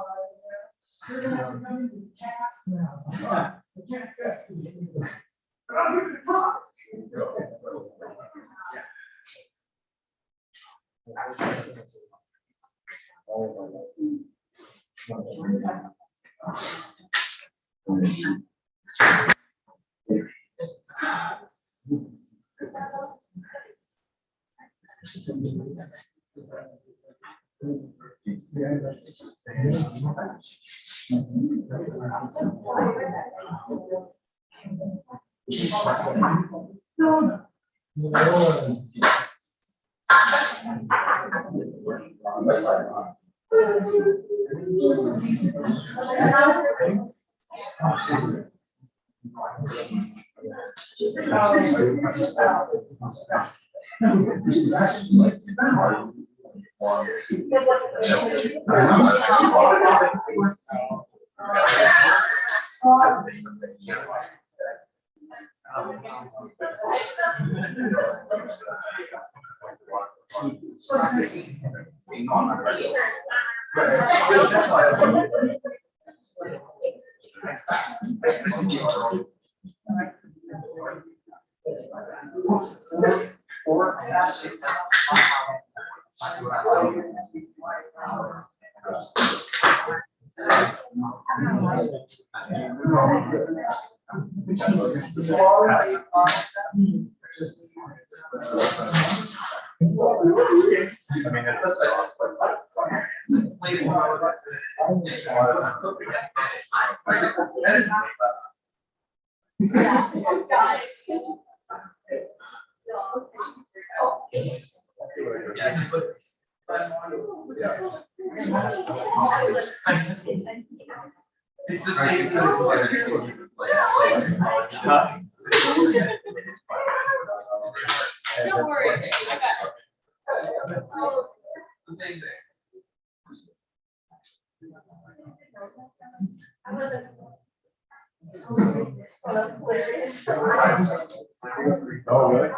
It's the same thing. Don't worry, I got it. The same thing. Oh, really?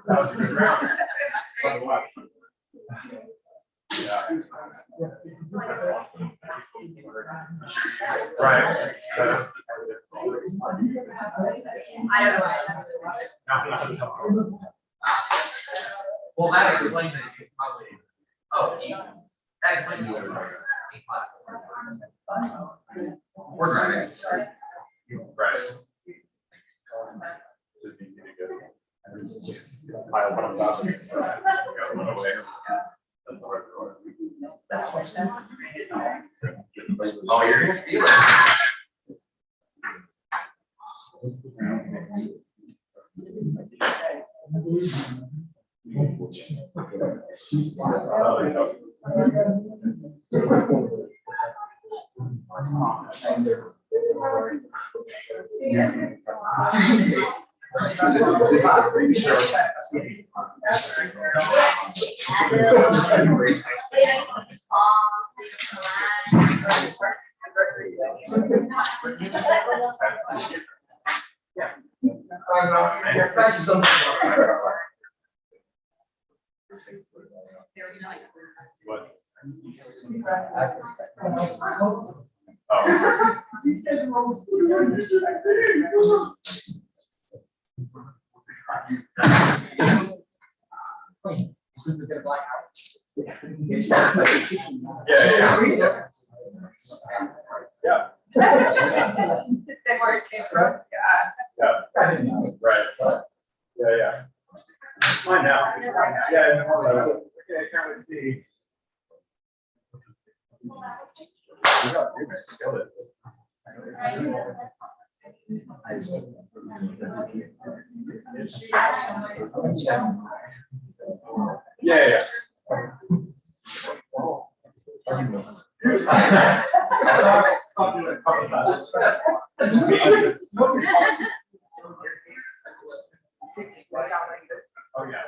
That was a good round. Fun to watch. Yeah. Right. Well, that explains that you could probably, oh, that explains what it was. We're driving. Right. Pile one on top of it, so got one away. That's the right order. Oh, you're gonna feel it. What? Yeah. They were came from, Yeah. Right. Yeah. Mine now. Yeah. Okay, trying to see. Yeah.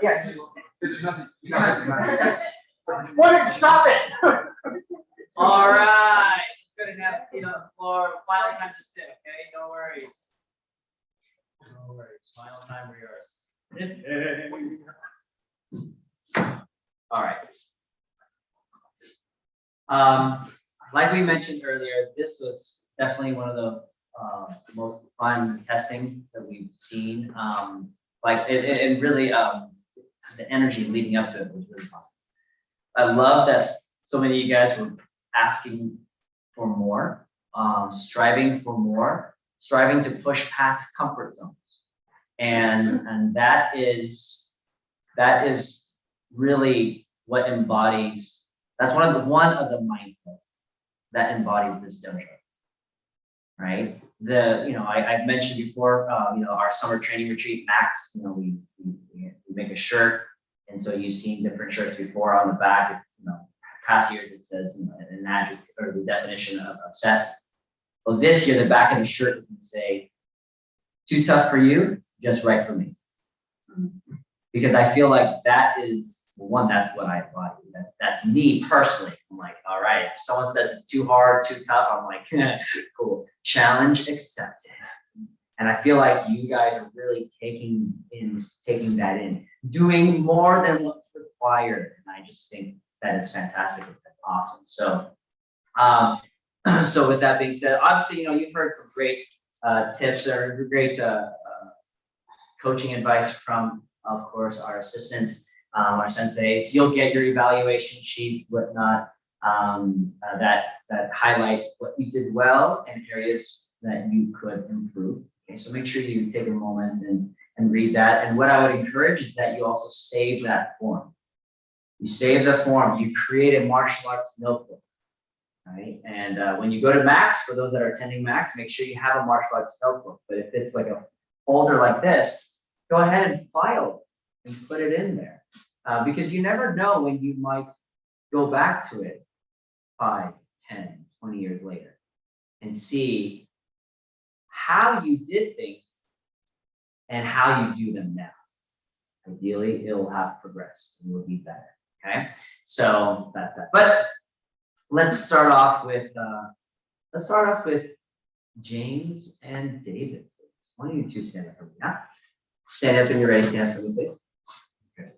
Yeah, just, there's nothing. What? Stop it! all right, good to have a seat on the floor, final time to sit, okay, no worries. No worries, final time for yours. All right. Like we mentioned earlier, this was definitely one of the most fun testing that we've seen. Like it really, the energy leading up to it was really awesome. I love that so many of you guys were asking for more, striving for more, striving to push past comfort zones. And that is really what embodies, that's one of the mindsets that embodies this dojo, right? I've mentioned before, our summer training retreat, Max, we make a shirt. And so you've seen different shirts before on the back, past years it says, an adjective or the definition of obsessed. Well, this year, the back of the shirt is going to say, too tough for you, just right for me. Because I feel like that is, one, that's what I thought. That's me personally. I'm like, all right, if someone says it's too hard, too tough, I'm like, cool. Challenge accepted. And I feel like you guys are really taking that in, doing more than what's required. And I just think that is fantastic. That's awesome. So, so with that being said, obviously, you've heard some great tips or great coaching advice from, of course, our assistants, our senseis. You'll get your evaluation sheets, whatnot, that highlight what you did well and areas that you could improve. Okay, so make sure you take a moment and read that. And what I would encourage is that you also save that form. You save the form, you create a martial arts notebook, right? And when you go to Max, for those that are attending Max, make sure you have a martial arts notebook. But if it's like a folder like this, go ahead and file it and put it in there. Because you never know when you might go back to it 5, 10, 20 years later and see how you did things and how you do them now. Ideally, it'll have progressed and will be better. Okay, so that's that. But let's start off with James and David. Please. Why don't you two stand up for me? Yeah? Stand up and you're ready. Stand up for me, please. Okay.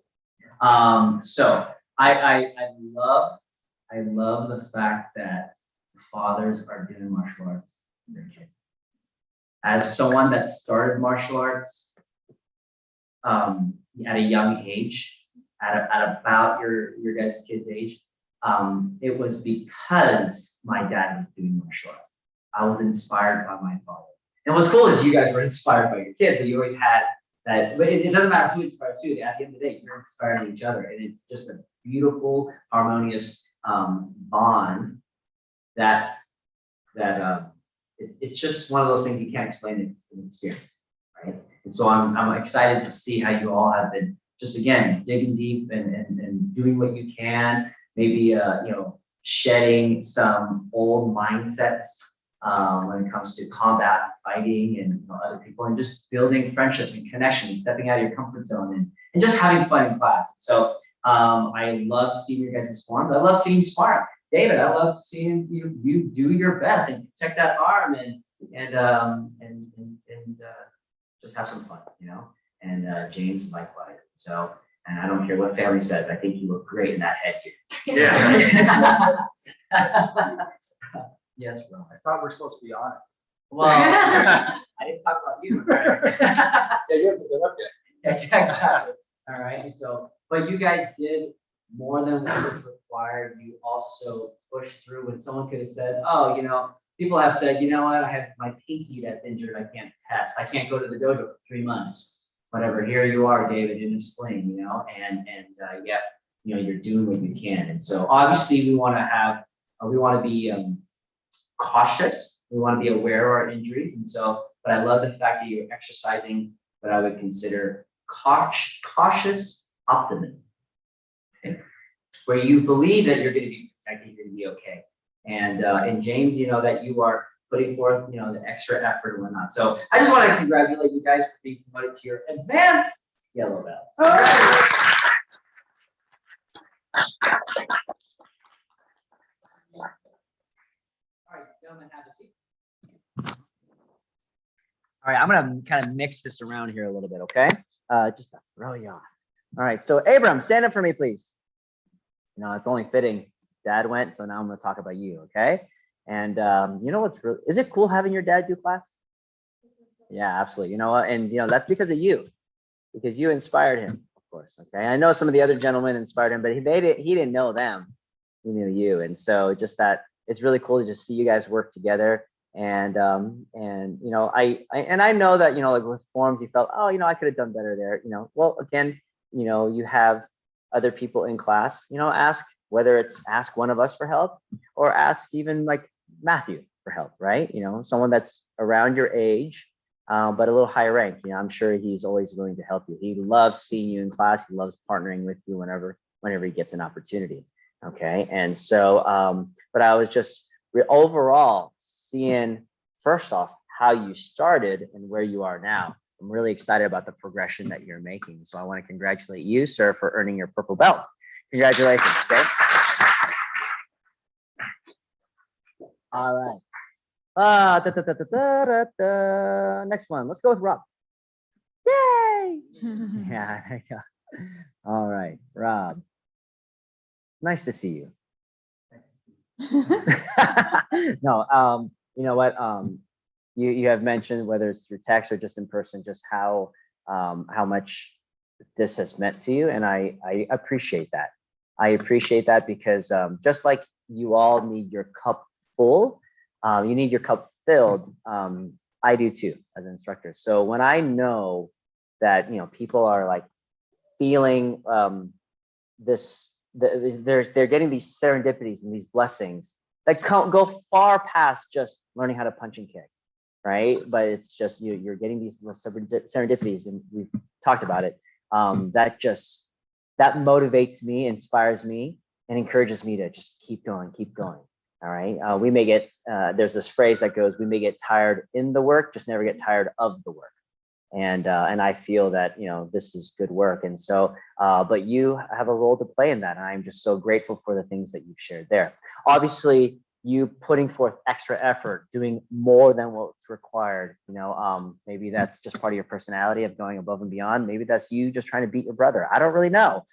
So I love the fact that fathers are doing martial arts in their kids. As someone that started martial arts at a young age, at about your guys' kids' age, it was because my dad was doing martial arts. I was inspired by my father. And what's cool is you guys were inspired by your kids, but you always had that. But it doesn't matter who inspires you. At the end of the day, you're inspiring each other, and it's just a beautiful, harmonious bond that it's just one of those things you can't explain in experience, right? And so I'm excited to see how you all have been just again digging deep and doing what you can, maybe shedding some old mindsets when it comes to combat fighting and other people, and just building friendships and connections, stepping out of your comfort zone and just having fun in class. So I love seeing your guys' forms. I love seeing you spar. David, I love seeing you do your best and protect that arm and just have some fun, And James likewise. So, and I don't care what family says. I think you look great in that headgear. Yeah. Yes, bro. I thought we're supposed to be honest. Well, I didn't talk about you. Yeah, you haven't been up yet. Exactly. All right. And so, but you guys did more than what was required. You also pushed through when someone could have said, oh, people have said, you know what, I have my pinky that's injured. I can't test. I can't go to the dojo for 3 months. Whatever. Here you are, David, in a sling, and yet, you're doing what you can. And so obviously we want to be cautious. We want to be aware of our injuries. And so, but I love the fact that you're exercising what I would consider cautious optimism. Okay? Where you believe that you're going to be protected, you're going to be okay. And James, that you are putting forth, the extra effort and whatnot. So I just want to congratulate you guys for being promoted to your advanced yellow belt. All right. All right, gentlemen, have a seat. All right, I'm gonna kind of mix this around here a little bit, okay? Just to throw you off. All right, so Abram, stand up for me, please. It's only fitting. Dad went, so now I'm gonna talk about you, okay? And is it cool having your dad do class? Yeah, absolutely. You know what? And that's because of you, because you inspired him, of course. Okay. I know some of the other gentlemen inspired him, but he didn't know them. He knew you. And so just that it's really cool to just see you guys work together. And I know that, like with forms, you felt, oh, I could have done better there. Well, again, you have other people in class, ask, whether it's ask one of us for help or ask even like Matthew for help, right? Someone that's around your age, but a little higher ranked. I'm sure he's always willing to help you. He loves seeing you in class. He loves partnering with you whenever he gets an opportunity. Okay. And so, but I was just overall seeing, first off, how you started and where you are now. I'm really excited about the progression that you're making. So I want to congratulate you, sir, for earning your purple belt. Congratulations, okay? All right. Next one. Let's go with Rob. Yay! Yeah, there you go. All right, Rob. Nice to see you. No, you know what? You have mentioned, whether it's through text or just in person, just how much this has meant to you, and I appreciate that. I appreciate that because just like you all need your cup full, you need your cup filled. I do too, as an instructor. So when I know that people are like feeling they're getting these serendipities and these blessings that go far past just learning how to punch and kick, right? But it's just you're getting these serendipities, and we've talked about it. That motivates me, inspires me, and encourages me to just keep going. All right. We may get there's this phrase that goes, we may get tired in the work, just never get tired of the work. And I feel that this is good work, and so but you have a role to play in that, and I'm just so grateful for the things that you've shared there. Obviously, you putting forth extra effort, doing more than what's required. Maybe that's just part of your personality of going above and beyond. Maybe that's you just trying to beat your brother. I don't really know,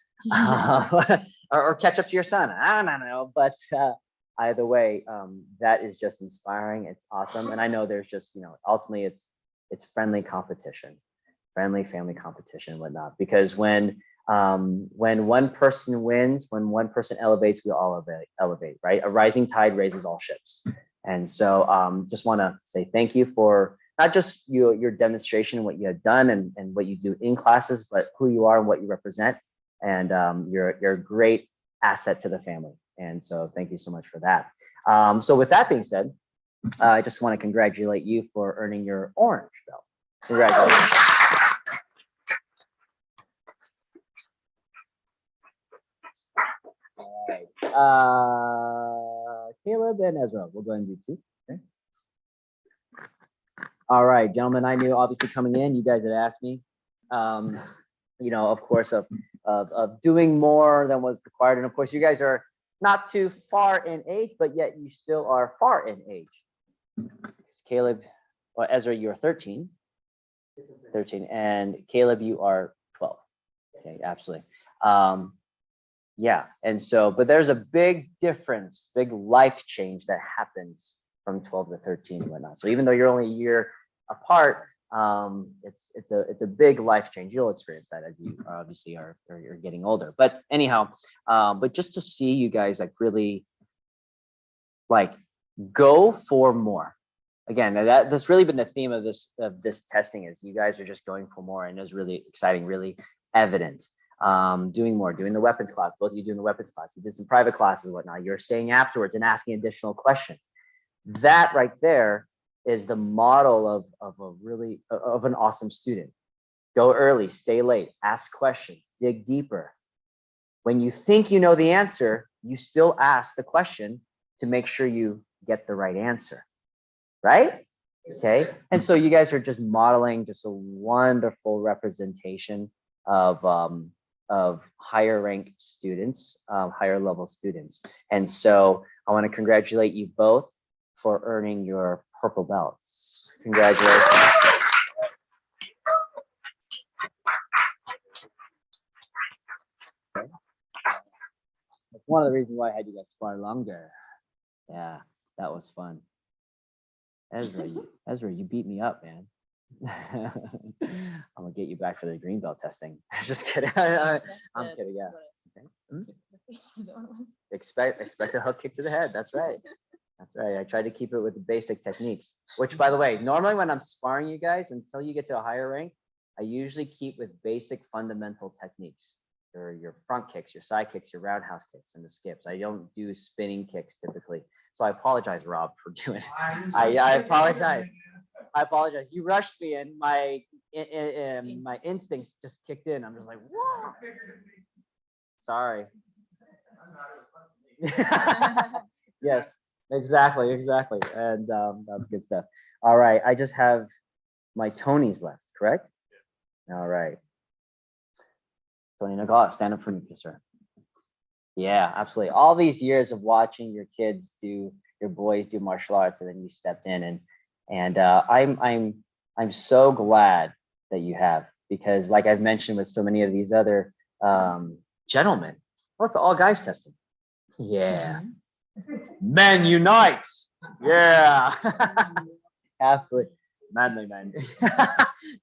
or catch up to your son. I don't know, but either way, that is just inspiring. It's awesome, and I know there's just ultimately it's friendly competition, friendly family competition and whatnot. Because when one person wins, when one person elevates, we all elevate, right? A rising tide raises all ships. And so just want to say thank you for not just your demonstration, what you have done and what you do in classes, but who you are and what you represent. And you're a great asset to the family. And so thank you so much for that. So with that being said, I just want to congratulate you for earning your orange belt. Congratulations. All right. Caleb and Ezra, we'll go ahead and do two. Okay. All right, gentlemen, I knew obviously coming in, you guys had asked me, of course, of doing more than was required. And of course, you guys are not too far in age, but yet you still are far in age. Caleb, or Ezra, you're 13, and Caleb, you are 12. Okay, absolutely. Yeah, and so, but there's a big difference, big life change that happens from 12 to 13 and whatnot. So even though you're only a year apart, it's a big life change. You'll experience that as you obviously you're getting older. But anyhow, but just to see you guys like really like go for more. Again, that's really been the theme of this testing, is you guys are just going for more, and it's really exciting, really evident. Doing more, doing the weapons class, both of you doing the weapons class, you did some private classes and whatnot, you're staying afterwards and asking additional questions. That right there is the model of an awesome student. Go early, stay late, ask questions, dig deeper. When you think you know the answer, you still ask the question to make sure you get the right answer, right? Okay, and so you guys are just modeling just a wonderful representation of higher ranked students, higher level students. And so I want to congratulate you both for earning your purple belts. Congratulations. That's one of the reasons why I had you guys spar longer. Yeah, that was fun. Ezra, you beat me up, man. I'm gonna get you back for the green belt testing. Just kidding. I'm kidding. Yeah. Okay. Expect a hook kick to the head. That's right. That's right. I tried to keep it with the basic techniques. Which, by the way, normally when I'm sparring you guys, until you get to a higher rank, I usually keep with basic fundamental techniques. Your front kicks, your side kicks, your roundhouse kicks, and the skips. I don't do spinning kicks typically. So I apologize, Rob, for doing it. I apologize. I apologize. You rushed me, and my instincts just kicked in. I'm just like, whoa. Sorry. Yes. Exactly, exactly. And that's good stuff. All right, I just have my Tonys left, correct? All right. Tony Nagala, stand up for me, sir. Yeah, absolutely. All these years of watching your kids do, your boys do martial arts, and then you stepped in, and I'm so glad that you have, because like I've mentioned with so many of these other gentlemen, well, it's all guys testing. Yeah. Men unites. Yeah. Absolutely. Manly men.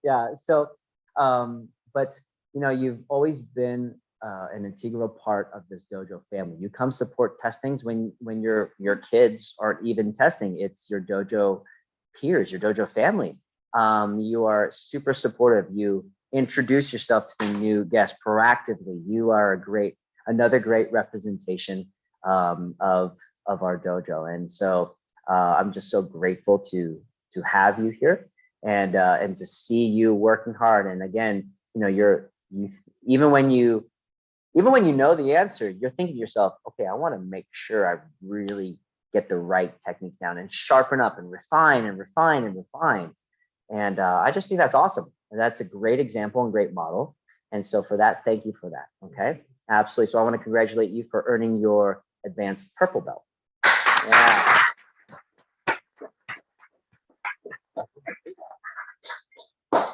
Yeah. So, but you know, you've always been an integral part of this dojo family. You come support testings when your kids aren't even testing. It's your dojo peers, your dojo family. You are super supportive. You introduce yourself to the new guests proactively. You are another great representation of our dojo, and so I'm just so grateful to have you here and to see you working hard. And again, you know, you even when you know the answer, you're thinking to yourself, okay, I want to make sure I really get the right techniques down and sharpen up and refine and refine and refine. And I just think that's awesome. And that's a great example and great model. And so for that, thank you for that. Okay, absolutely. So I want to congratulate you for earning your advanced purple belt. Yeah.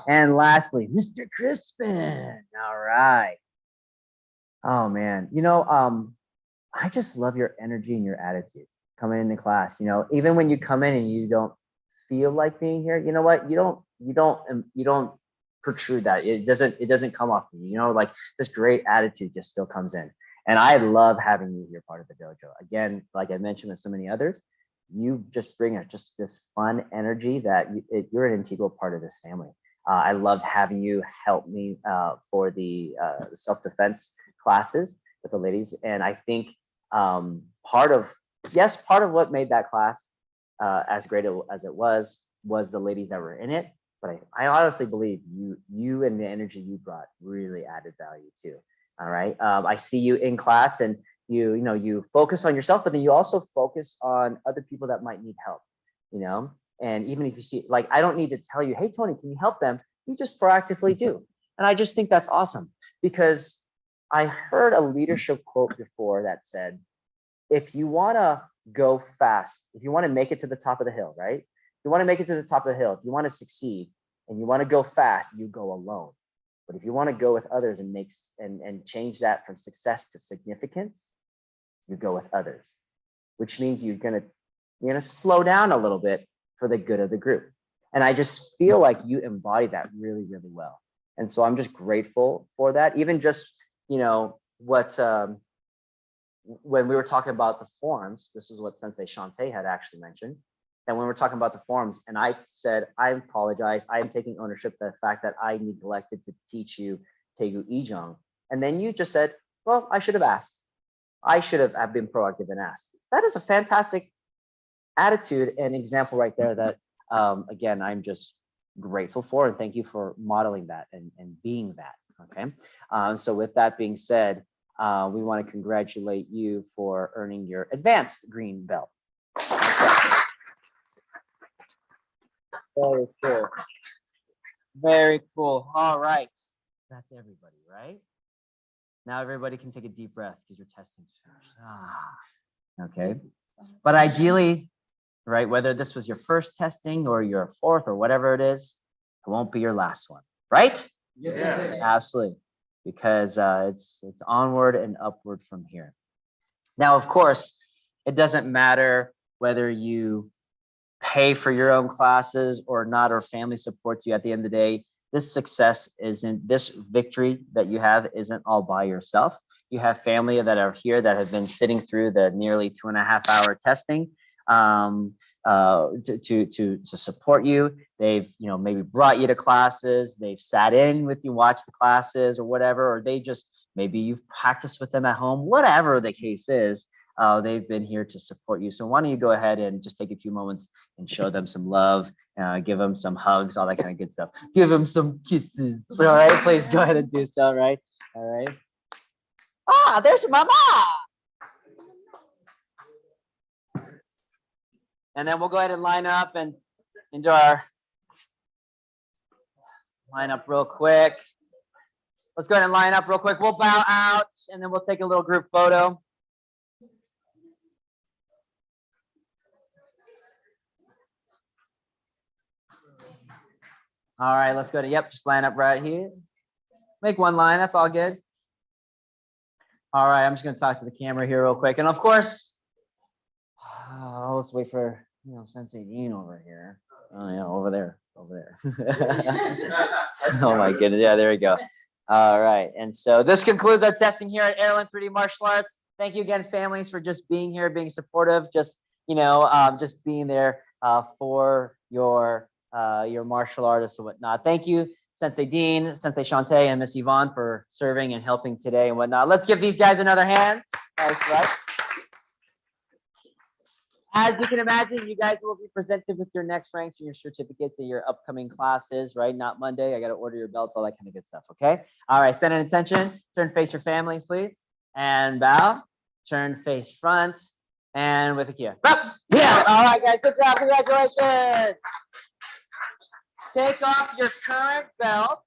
And lastly, Mr. Crispin. All right. Oh man, you know, I just love your energy and your attitude coming into class. You know, even when you come in and you don't feel like being here, you know what? You don't protrude that. It doesn't come off you. You know, like this great attitude just still comes in. And I love having you here part of the dojo. Again, like I mentioned with so many others, you just bring just this fun energy that you're an integral part of this family. I loved having you help me for the self-defense classes with the ladies. And I think part of what made that class as great as it was the ladies that were in it. But I honestly believe you and the energy you brought really added value too. All right. I see you in class and you focus on yourself, but then you also focus on other people that might need help, you know? And even if you see, like, I don't need to tell you, hey, Tony, can you help them? You just proactively do. And I just think that's awesome, because I heard a leadership quote before that said, if you want to go fast, if you want to make it to the top of the hill, right? If you want to make it to the top of the hill, if you want to succeed and you want to go fast, you go alone. But if you want to go with others and change that from success to significance, you go with others, which means you're gonna slow down a little bit for the good of the group. And I just feel like you embody that really, really well. And so I'm just grateful for that. Even just, what when we were talking about the forums, this is what Sensei Shantae had actually mentioned. And when we're talking about the forums, and I said, I apologize, I am taking ownership of the fact that I neglected to teach you Tegu Ijong. And then you just said, well, I should have asked. I should have been proactive and asked. That is a fantastic attitude and example right there that, again, I'm just grateful for, and thank you for modeling that and being that, okay? So with that being said, we want to congratulate you for earning your advanced green belt. Okay. Very cool. Very cool. All right. That's everybody, right? Now everybody can take a deep breath because your testing's finished. Okay. But ideally, right, whether this was your first testing or your fourth or whatever it is, it won't be your last one, right? Yeah. Absolutely. Because it's onward and upward from here. Now, of course, it doesn't matter whether you pay for your own classes or not, or family supports you. At the end of the day, this victory that you have isn't all by yourself. You have family that are here that have been sitting through the nearly 2.5-hour testing to support you. They've maybe brought you to classes, they've sat in with you, watched the classes or whatever, or they just maybe you've practiced with them at home, whatever the case is. They've been here to support you. So why don't you go ahead and just take a few moments and show them some love, give them some hugs, all that kind of good stuff. Give them some kisses. All right, please go ahead and do so. Right. All right. Ah, there's Mama. And then we'll go ahead and line up and into our line up real quick. Let's go ahead and line up real quick. We'll bow out and then we'll take a little group photo. All right, let's go to, yep, just line up right here. Make one line, that's all good. All right, I'm just gonna talk to the camera here real quick. And of course, let's wait for, Sensei Dean over here. Oh yeah, over there. Oh my goodness, yeah, there we go. All right, and so this concludes our testing here at Erolin 3D Martial Arts. Thank you again, families, for just being here, being supportive, just just being there for your martial artists and whatnot. Thank you, Sensei Dean, Sensei Shantae, and Miss Yvonne for serving and helping today and whatnot. Let's give these guys another hand. Nice, right? As you can imagine, you guys will be presented with your next ranks and your certificates of your upcoming classes, right? Not Monday. I got to order your belts, all that kind of good stuff. Okay. All right. Stand at attention. Turn face your families, please. And bow. Turn face front. And with a cue. Yeah. All right, guys. Good job. Congratulations. Take off your current belt.